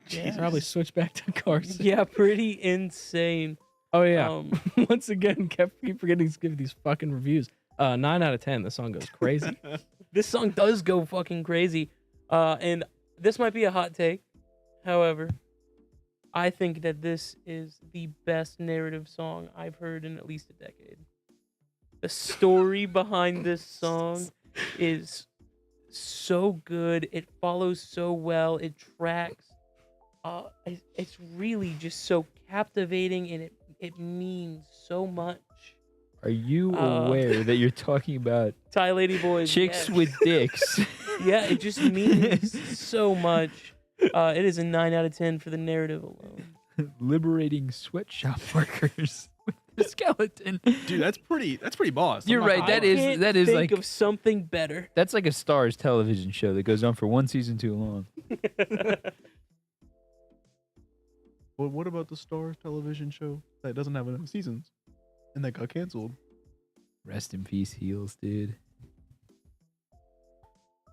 Yeah. Probably switch back to Carson. Yeah, pretty insane. Oh yeah. Um, Once again, keep forgetting to give these fucking reviews. 9 out of 10. The song goes crazy. this song does go fucking crazy. And this might be a hot take. However, I think that this is the best narrative song I've heard in at least a decade. The story behind this song is so good. It follows so well. It tracks. It's really just so captivating, and it means so much. Are you aware that you're talking about Thai lady boys, chicks yes. with dicks? Yeah, it just means so much. It is a 9 out of 10 for the narrative alone. Liberating sweatshop workers with the skeleton. Dude, that's pretty boss. I'm You're not right, gonna that lie. is- Can't that is think like- of something better. That's like a Starz television show that goes on for one season too long. Well, what about the Stars television show that doesn't have enough seasons and that got canceled? Rest in peace, Heels, dude.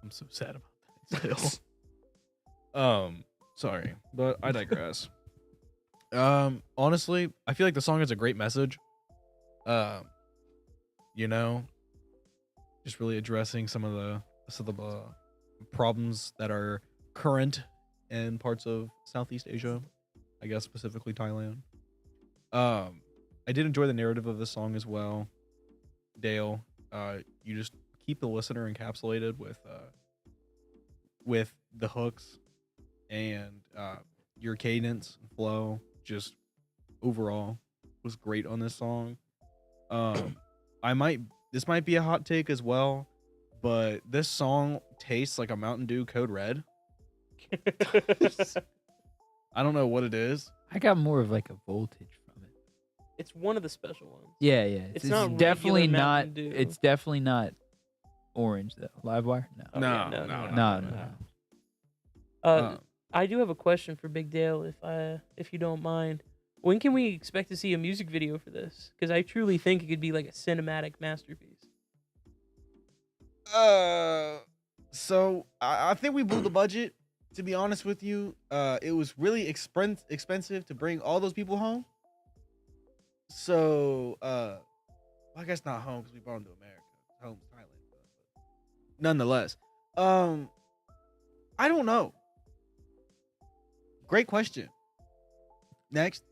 I'm so sad about that. Still. Sorry, but I digress. Honestly, I feel like the song has a great message. You know, just really addressing some of the problems that are current in parts of Southeast Asia, I guess specifically Thailand. I did enjoy the narrative of this song as well. Dale, you just keep the listener encapsulated with the hooks and your cadence and flow. Just overall was great on this song. This might be a hot take as well, but this song tastes like a Mountain Dew Code Red. I don't know what it is. I got more of like a voltage from it. It's one of the special ones. Yeah, yeah. It's not regular definitely not. Mountain Dew. It's definitely not orange though. Livewire? No. Oh, No, yeah, No, no. I do have a question for Big Dale, if you don't mind. When can we expect to see a music video for this? Because I truly think it could be like a cinematic masterpiece. So I think we blew the budget. To be honest with you, it was really expensive to bring all those people home. So, I guess not home because we brought them to America. Home's Thailand, but nonetheless, I don't know. Great question. Next.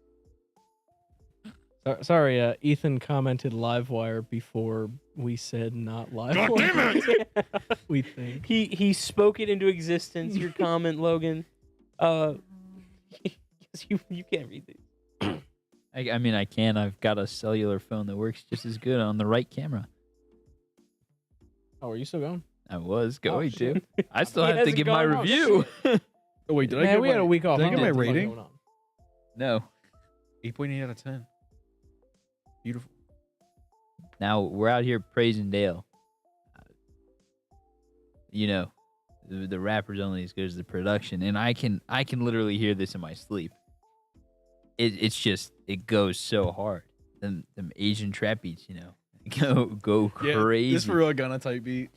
Sorry, Ethan commented Livewire before we said not Livewire. damn We think. He spoke it into existence. Your comment, Logan. Yes, you can't read these. I mean, I can. I've got a cellular phone that works just as good on the right camera. Oh, are you still going? I was going to. shit. I still He have to hasn't give my gone. Oh, review. Oh wait, did I Man, get we my, had a week off. Did I get Huh? my What's rating? going on? No. 8.8 out of 10. Beautiful. Now we're out here praising Dale. You know, the rapper's only as good as the production, and I can literally hear this in my sleep. It's just it goes so hard. Them Asian trap beats, you know, go crazy. This for real Gunna type beat.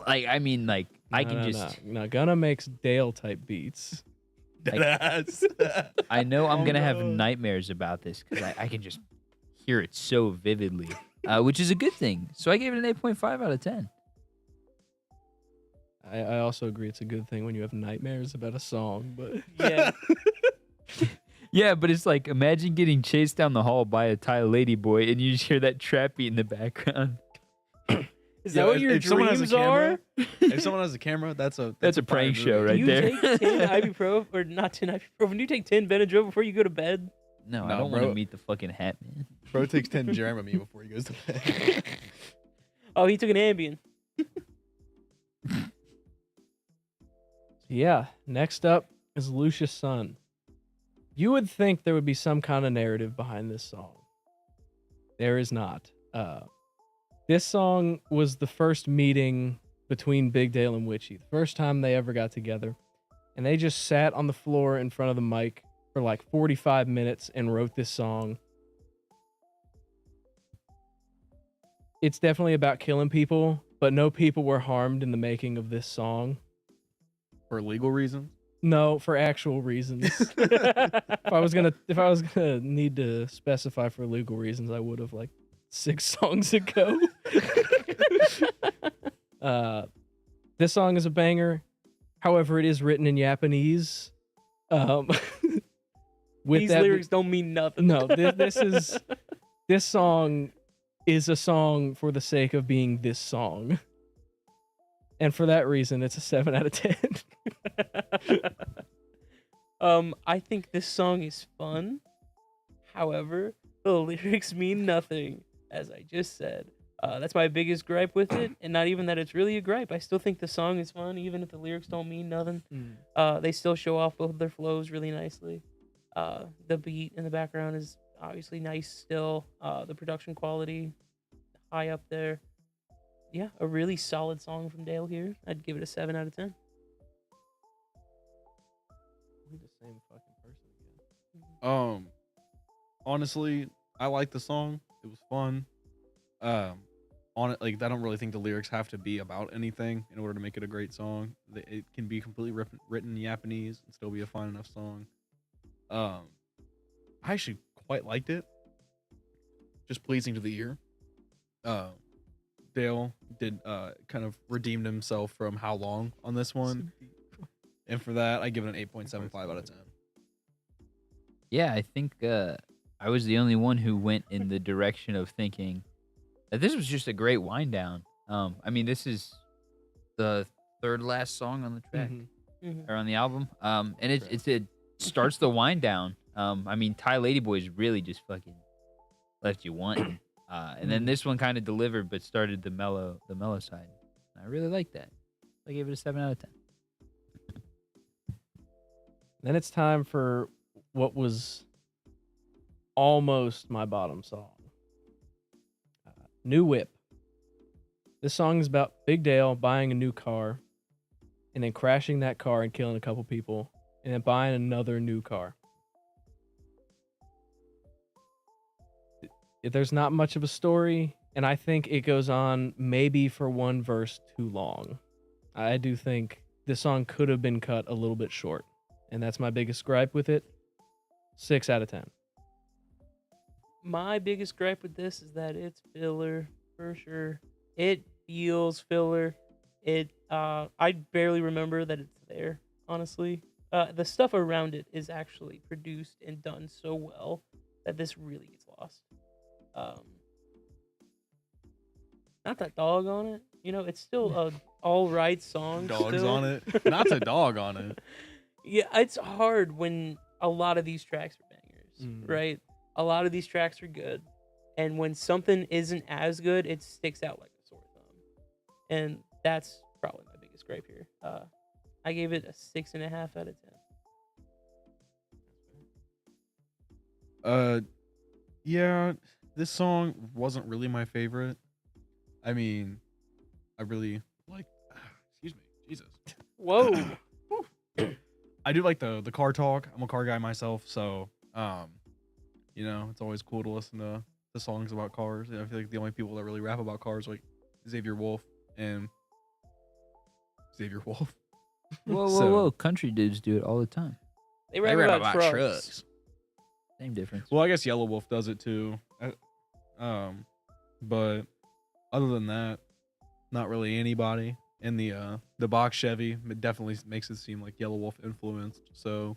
Like I mean, like I can No, just. no. Gunna makes Dale type beats. Deadass. I know I'm Oh, gonna have no. nightmares about this because I can just hear it so vividly, which is a good thing. So I gave it an 8.5 out of 10. I also agree it's a good thing when you have nightmares about a song, but Yeah. Yeah, but it's like imagine getting chased down the hall by a Thai lady boy and you just hear that trap beat in the background. Is Yo, that what if- your if someone has a dreams are? If someone has a camera, that's a That's a fire prank show movie. right Do you there. take 10 ibuprofen or not 10 ibuprofen? Do you take 10 Benadryl before you go to bed? No, I No, don't want to bro. meet the fucking hat man. Bro takes 10 Dramamine before he goes to bed. Oh, he took an Ambien. yeah. Next up is Lucius Sun. You would think there would be some kind of narrative behind this song. There is not. This song was the first meeting between Big Dale and Witchy. The first time they ever got together. And they just sat on the floor in front of the mic for like 45 minutes and wrote this song. It's definitely about killing people, but no people were harmed in the making of this song. For legal reasons. No, for actual reasons. if I was gonna need to specify for legal reasons, I would have like 6 songs ago. This song is a banger. However, it is written in Japanese. With These that, lyrics don't mean nothing. no, this song is a song for the sake of being this song. And for that reason, it's a 7 out of 10. I think this song is fun. However, the lyrics mean nothing, as I just said. That's my biggest gripe with it, and not even that it's really a gripe. I still think the song is fun, even if the lyrics don't mean nothing. They still show off both of their flows really nicely. The beat in the background is obviously nice still. The production quality high up there. Yeah, a really solid song from Dale here. I'd give it a 7 out of 10. We're the same fucking person again. Honestly, I like the song. It was fun. On it, like I don't really think the lyrics have to be about anything in order to make it a great song. It can be completely written in Japanese and still be a fun enough song. I actually quite liked it. Just pleasing to the ear. Dale did kind of redeemed himself from How Long on this one, and for that I give it an 8.75 out of 10. Yeah, I think I was the only one who went in the direction of thinking that this was just a great wind down. I mean, this is the third last song on the track or on the album. And it starts the wind down. I mean, Thai Ladyboys really just fucking left you wanting. And then this one kind of delivered, but started the mellow side. I really like that. I gave it a 7 out of 10. Then it's time for what was almost my bottom song. New Whip. This song is about Big Dale buying a new car and then crashing that car and killing a couple people and then buying another new car. There's not much of a story, and I think it goes on maybe for one verse too long. I do think this song could have been cut a little bit short, and that's my biggest gripe with it. 6 out of 10. My biggest gripe with this is that it's filler for sure. It feels filler. I barely remember that it's there, honestly. The stuff around it is actually produced and done so well that this really gets lost. Not that dog on it. You know, it's still a all right song. Dogs still. on it. Not to dog on it. Yeah, it's hard when a lot of these tracks are bangers, right? A lot of these tracks are good, and when something isn't as good, it sticks out like a sore thumb, and that's probably my biggest gripe here. I gave it a 6.5 out of 10. Yeah, this song wasn't really my favorite. I mean, I really like. Excuse me, Jesus. Whoa. I do like the car talk. I'm a car guy myself, so you know, it's always cool to listen to the songs about cars. I feel like the only people that really rap about cars are like Xavier Wolf and Xavier Wolf. Whoa. Country dudes do it all the time. They rap about trucks. Same difference. Well, I guess Yellow Wolf does it too. But other than that, not really anybody. And the box Chevy, it definitely makes it seem like Yellow Wolf influenced. So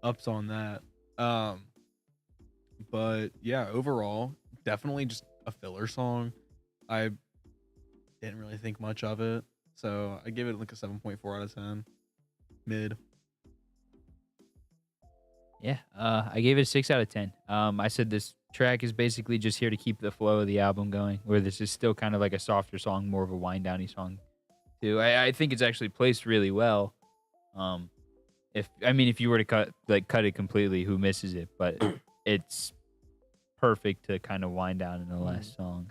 ups on that. But yeah, overall, definitely just a filler song. I didn't really think much of it. So I give it like a 7.4 out of 10. Mid. Yeah, I gave it a 6 out of 10. I said this track is basically just here to keep the flow of the album going, where this is still kind of like a softer song, more of a wind downy song too. I think it's actually placed really well. If you were to cut it completely, who misses it? But it's perfect to kind of wind down in the last song.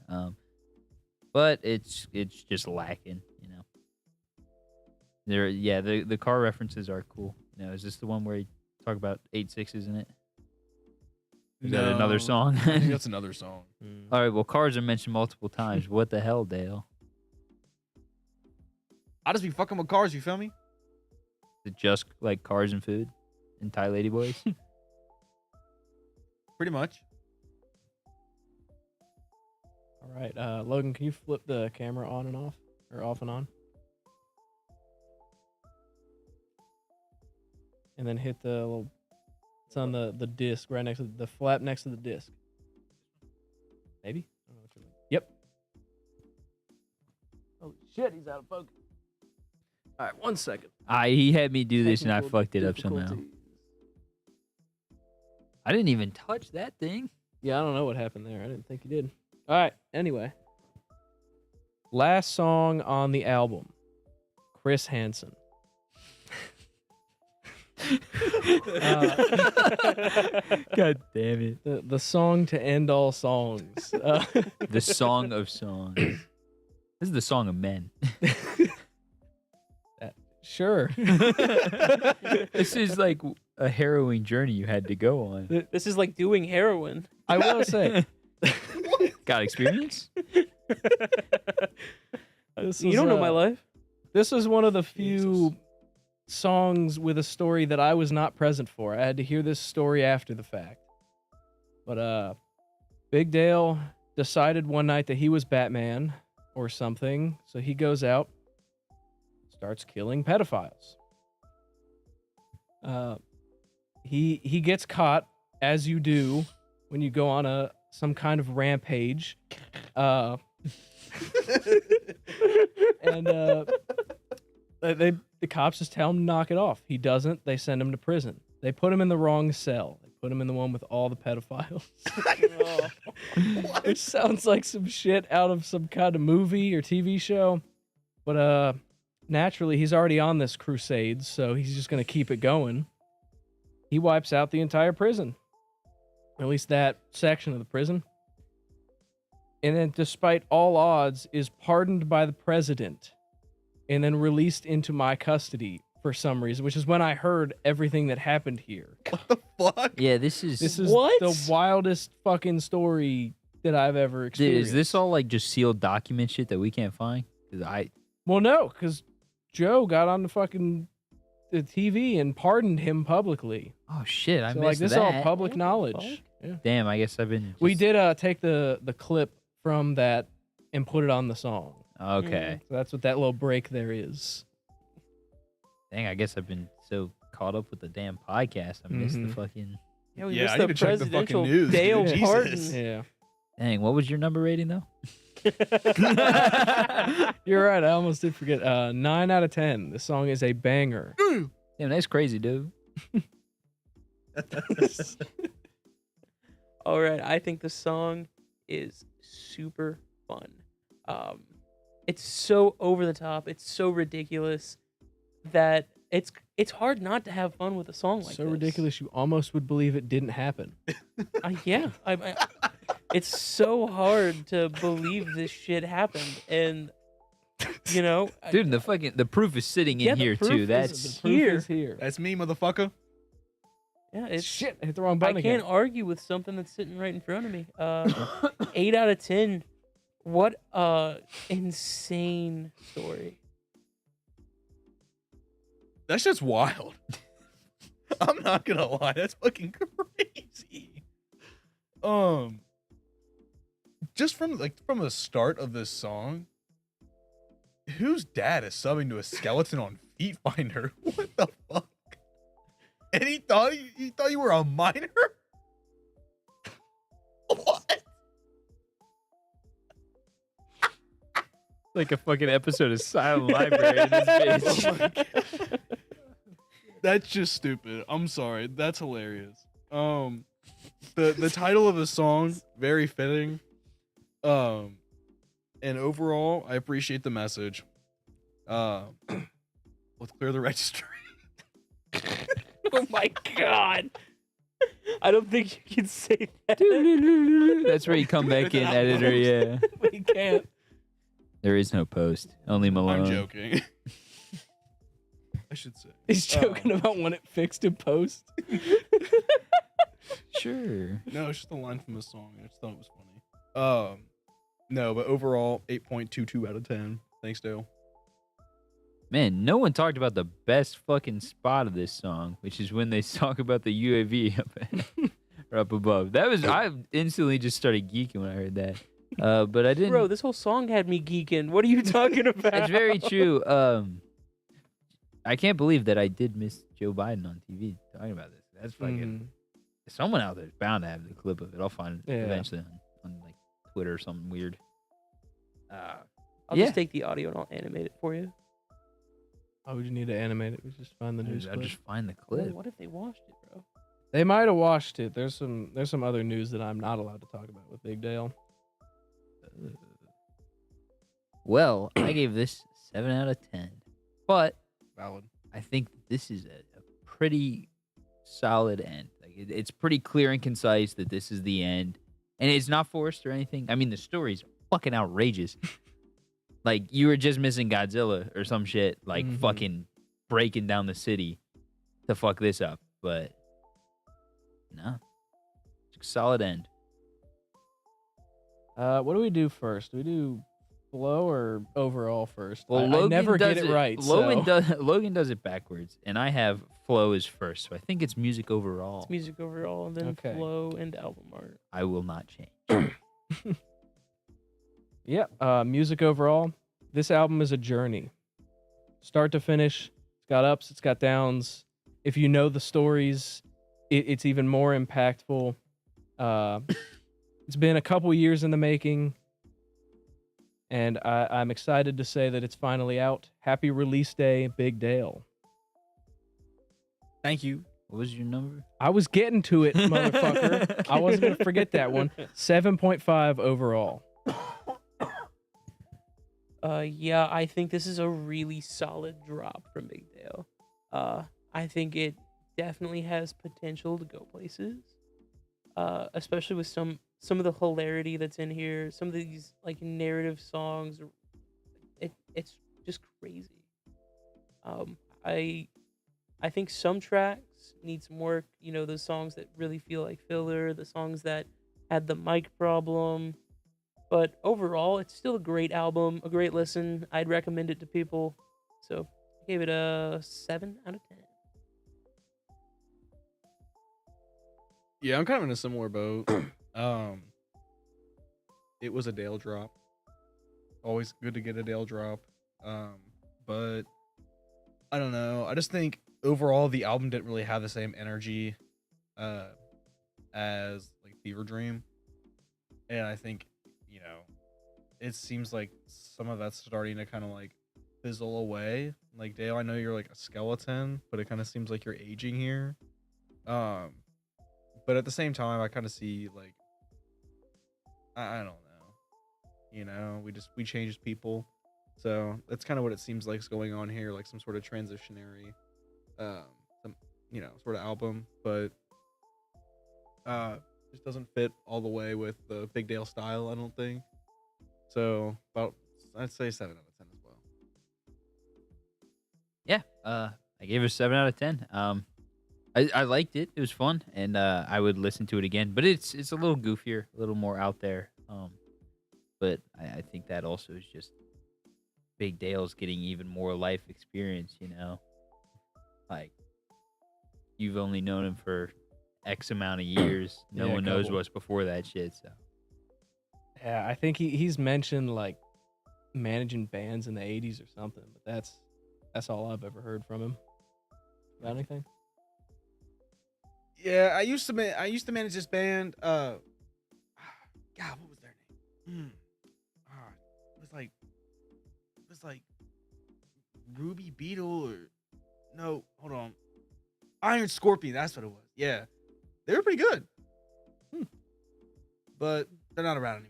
But it's just lacking, you know. The car references are cool. You know, is this the one where he talk about 8.6s in it? Is that another song? I think that's another song. All right, well, cars are mentioned multiple times. What the hell, Dale? I just be fucking with cars, you feel me? Is it just like cars and food and Thai Ladyboys? Pretty much. All right, Logan, can you flip the camera on and off, or off and on? And then hit the little, it's on the disc right next to the flap next to the disc. Maybe? I don't know what you're doing. Yep. Holy shit, he's out of focus. All right, 1 second. He had me do this and I Technical fucked it up somehow. difficulties. I didn't even touch that thing. Yeah, I don't know what happened there. I didn't think you did. All right, anyway. Last song on the album, Chris Hansen. God damn it. The song to end all songs. The song of songs. This is the song of men. Sure. This is like a harrowing journey you had to go on. This is like doing heroin. I will say. Got experience? This You was, don't know my life. This was one of the few songs with a story that I was not present for. I had to hear this story after the fact. But Big Dale decided one night that he was Batman or something, so he goes out, starts killing pedophiles. He gets caught, as you do when you go on some kind of rampage. And the cops just tell him to knock it off. He doesn't. They send him to prison. They put him in the wrong cell. They put him in the one with all the pedophiles. Which sounds like some shit out of some kind of movie or TV show. But naturally, he's already on this crusade, so he's just going to keep it going. He wipes out the entire prison. At least that section of the prison. And then, despite all odds, is pardoned by the president and then released into my custody for some reason, which is when I heard everything that happened here. What the fuck? Yeah, this is What? The wildest fucking story that I've ever Dude, experienced. is this all like just sealed document shit that we can't find? Well, no, because Joe got on the TV and pardoned him publicly. Oh shit, I So, missed like, this that. is all public What the knowledge. fuck? Yeah. Damn, I guess I've been. We just- did take the clip from that and put it on the song. Okay. So that's what that little break there is. Dang, I guess I've been so caught up with the damn podcast. I missed the Mhm. fucking. Yeah, we Yeah, missed I the need to check the fucking presidential news, dude. Dale Jesus. pardon. Yeah. Dang, what was your number rating though? You're right. I almost did forget. 9 out of 10. This song is a banger. Damn, that's crazy, dude. All right, I think the song is super fun. It's so over the top. It's so ridiculous that it's hard not to have fun with a song like So this. ridiculous, you almost would believe it didn't happen. Yeah, it's so hard to believe this shit happened, and you know, Dude, the proof is sitting in Yeah, the here proof too. is- That's The proof Here. is here. That's me, motherfucker. yeah, it's Shit, I hit the wrong I button can't again. argue with something that's sitting right in front of me. 8 out of 10. What a insane story. That's just wild. I'm not gonna lie, that's fucking crazy. Just from the start of this song, whose dad is subbing to a skeleton on Feet Finder? What the fuck? And he thought you were a minor? What? like a fucking episode of Silent Library in this bitch. Oh my God. That's just stupid. I'm sorry. That's hilarious. The title of the song, very fitting. And overall, I appreciate the message. Let's clear the registry. Oh my god. I don't think you can say that. That's where you come back in, editor. Yeah. We can't. There is no post. Only Malone. I'm joking. I should say. He's joking about when it fixed in post. Sure. No, it's just a line from the song. I just thought it was funny. No, but overall, 8.22 out of 10. Thanks, Dale. Man, no one talked about the best fucking spot of this song, which is when they talk about the UAV up above. I instantly just started geeking when I heard that. But I didn't. Bro, this whole song had me geeking. What are you talking about? It's very true. I can't believe that I did miss Joe Biden on TV talking about this. That's fucking. Someone out there is bound to have the clip of it. I'll find it Yeah. eventually on like Twitter or something weird. I'll Yeah. just take the audio and I'll animate it for you. Why would you need to animate it? We just find the news I'll clip. just find the Well, clip. what if they watched it, bro? They might have watched it. There's some other news that I'm not allowed to talk about with Big Dale. Well, I gave this 7 out of 10. But Valid. I think this is a pretty solid end. Like it's pretty clear and concise that this is the end. And it's not forced or anything. I mean, the story's fucking outrageous. Like, you were just missing Godzilla or some shit, like Mhm. fucking breaking down the city to fuck this up. But no. It's a solid end. What do we do first? Do we do flow or overall first? Well, I Logan never does get it right. Logan does it backwards, and I have flow is first, so I think it's music overall. It's music overall, and then Okay. flow and album art. I will not change. Yeah, music overall. This album is a journey, start to finish. It's got ups, it's got downs. If you know the stories, it's even more impactful. It's been a couple years in the making, and I'm excited to say that it's finally out. Happy release day, Big Dale. Thank you. What was your number? I was getting to it, motherfucker. I wasn't gonna forget that one. 7.5 overall. Yeah, I think this is a really solid drop from Big Dale. I think it definitely has potential to go places. Especially with some of the hilarity that's in here, some of these like narrative songs. It's just crazy. I think some tracks need some work. You know, those songs that really feel like filler, the songs that had the mic problem. But overall, it's still a great album, a great listen. I'd recommend it to people. So I gave it a 7 out of 10. Yeah, I'm kind of in a similar boat. It was a Dale drop. Always good to get a Dale drop. But I don't know. I just think overall the album didn't really have the same energy as like Fever Dream. And I think, you know, it seems like some of that's starting to kind of like fizzle away. Like, Dale, I know you're like a skeleton, but it kind of seems like you're aging here. But at the same time, I kind of see like I don't know. You know, we change as people. So that's kind of what it seems like is going on here, like some sort of transitionary sort of album, but just doesn't fit all the way with the Big Dale style, I don't think. So I'd say 7 out of 10 as well. Yeah, I gave it a 7 out of 10. I liked it. It was fun, and I would listen to it again. But it's a little goofier, a little more out there. But I think that also is just Big Dale's getting even more life experience. You know, like you've only known him for X amount of years. No Yeah, one knows couple. what's before that shit. So Yeah, I think he's mentioned like managing bands in the 80s or something, but that's all I've ever heard from him. Got anything? Yeah, I used to manage this band. God, what was their name? It was like Ruby Beetle or no, hold on, Iron Scorpion. That's what it was. Yeah, they were pretty good. But they're not around anymore.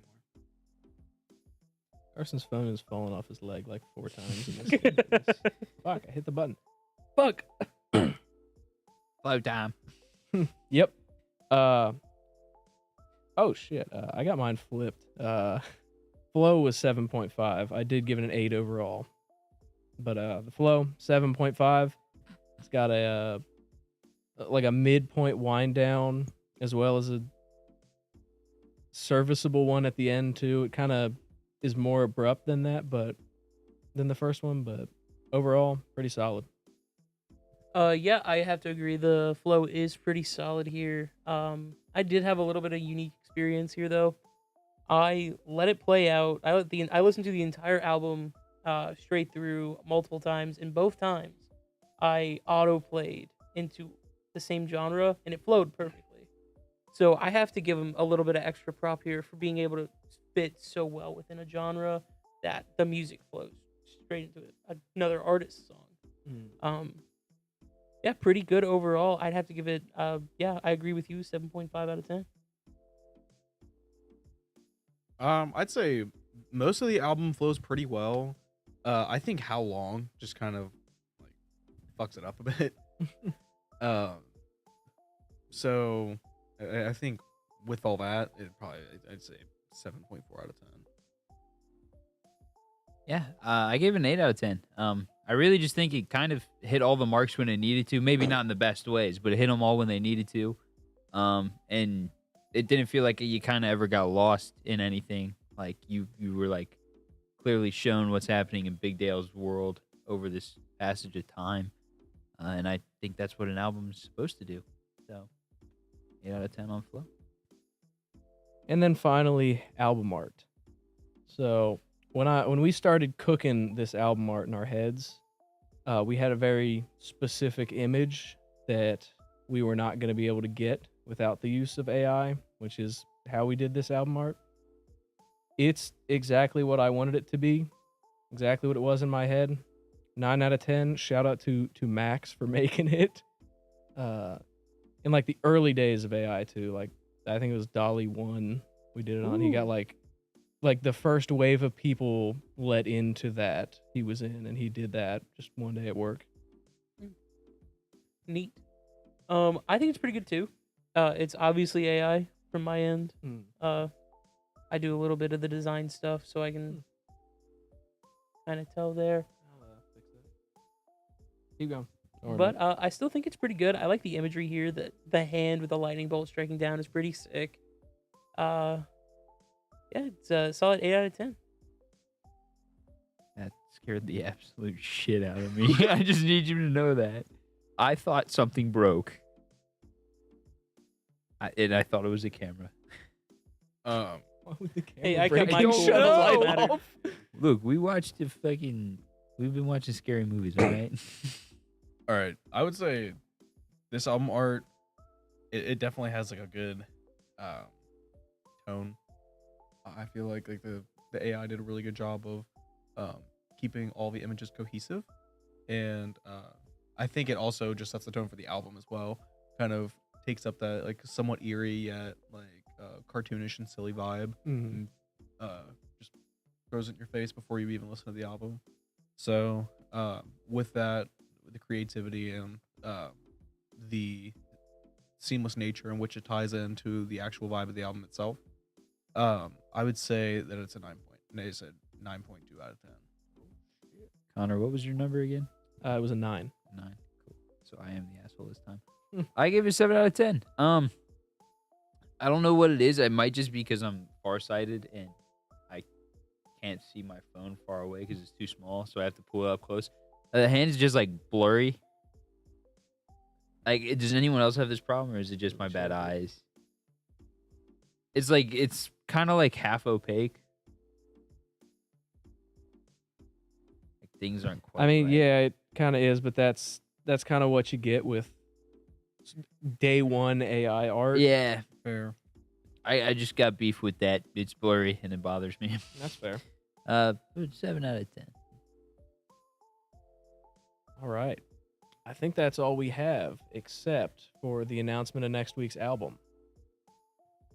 Carson's phone has fallen off his leg like 4 times in this. Fuck, I hit the button. Fuck. flow time. Yep. Oh shit. I got mine flipped. Flow was 7.5. I did give it an 8 overall. But the Flow 7.5. It's got a like a midpoint wind down as well as a serviceable one at the end too. It kind of is more abrupt than that, but than the first one, but overall pretty solid. Yeah, I have to agree. The flow is pretty solid here. I did have a little bit of unique experience here though. I let it play out. I listened to the entire album straight through multiple times, and both times I auto played into the same genre, and it flowed perfectly. So I have to give him a little bit of extra prop here for being able to fit so well within a genre that the music flows straight into another artist's song. Yeah, pretty good overall. I'd have to give it. Yeah, I agree with you. 7.5 out of 10. I'd say most of the album flows pretty well. I think How Long just kind of like fucks it up a bit. So I think with all that, I'd say 7.4 out of 10. Yeah, I gave it an 8 out of 10. I really just think it kind of hit all the marks when it needed to. Maybe not in the best ways, but it hit them all when they needed to. And it didn't feel like you kind of ever got lost in anything. Like you were like clearly shown what's happening in Big Dale's world over this passage of time. And I think that's what an album is supposed to do. So 8 out of 10 on flow. And then finally, album art. So when we started cooking this album art in our heads, we had a very specific image that we were not going to be able to get without the use of AI, which is how we did this album art. It's exactly what I wanted it to be, exactly what it was in my head. 9 out of 10. Shout out to Max for making it. In like the early days of AI too, like I think it was Dolly 1 we did it on. He got like the first wave of people let into that he was in, and he did that just one day at work. Neat. I think it's pretty good too. It's obviously AI from my end. I do a little bit of the design stuff, so I can kind of tell there. Keep going. But I still think it's pretty good. I like the imagery here. The hand with the lightning bolt striking down is pretty sick. Yeah, it's a solid 8 out of 10. That scared the absolute shit out of me. I just need you to know that. I thought something broke. And I thought it was a camera. Hey, I break? kept my Don't cool. shut Doesn't up. matter. Look, we've been watching scary movies, all right? All right, I would say this album art, it definitely has like a good tone. I feel like the AI did a really good job of keeping all the images cohesive, and I think it also just sets the tone for the album as well. Kind of takes up that like somewhat eerie yet like cartoonish and silly vibe, and just throws it in your face before you even listen to the album. So with that, the creativity and the seamless nature in which it ties into the actual vibe of the album itself, I would say that it's a 9 point. They said 9.2 out of 10. Connor, what was your number again? It was a 9. 9. Cool. So I am the asshole this time. I gave it a 7 out of 10. I don't know what it is. It might just be because I'm farsighted and I can't see my phone far away because it's too small, so I have to pull it up close. The hand is just like blurry. Like, does anyone else have this problem, or is it just my bad eyes? It's like it's kind of like half opaque. Like things aren't quite. I mean, right. yeah, it kind of is, but that's kind of what you get with day one AI art. Yeah, Fair. I just got beef with that. It's blurry and it bothers me. That's fair. 7 out of 10. All right. I think that's all we have, except for the announcement of next week's album,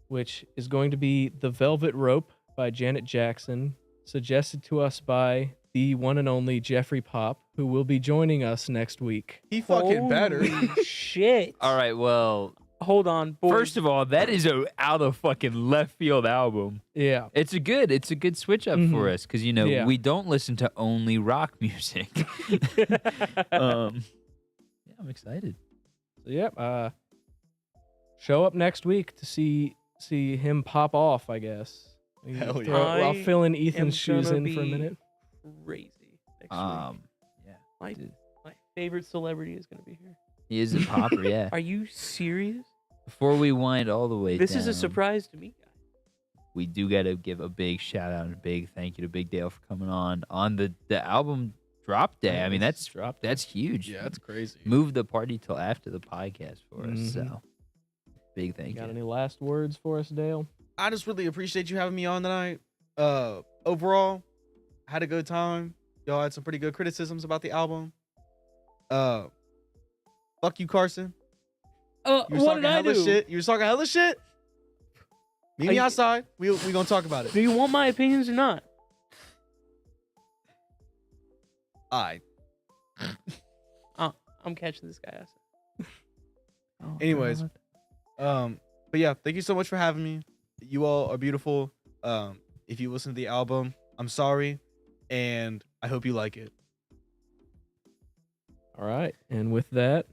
which is going to be The Velvet Rope by Janet Jackson, suggested to us by the one and only Jeffrey Pop, who will be joining us next week. He fucking better. Holy shit. All right, well, Hold on, boys. first of all, that is a out of fucking left field album. Yeah. It's a good switch up for us because Yeah. we don't listen to only rock music. Yeah, I'm excited. So, yep. Show up next week to see him pop off, I guess. Hell yeah. I'll I fill in am Ethan's shoes gonna in for a be minute. Crazy. Next week. Yeah, My, dude. my favorite celebrity is going to be here. He is a popper. Yeah. Are you serious? Before we wind all the way This down, is a surprise to me, guys. we do got to give a big shout out and a big thank you to Big Dale for coming on the album drop day. I mean, that's huge. Yeah, that's crazy. Move the party till after the podcast for us. Mhm. So big You thank got you. any last words for us, Dale? I just really appreciate you having me on tonight. Overall, had a good time. Y'all had some pretty good criticisms about the album. Fuck you, Carson. You was What talking did I hella do? shit. You was talking hella shit. Meet Are me you- outside. We gonna talk about it. Do you want my opinions or not? I. I'm catching this guy. Oh, Anyways. God. But yeah, thank you so much for having me. You all are beautiful. If you listen to the album, I'm sorry, and I hope you like it. All right. And with that,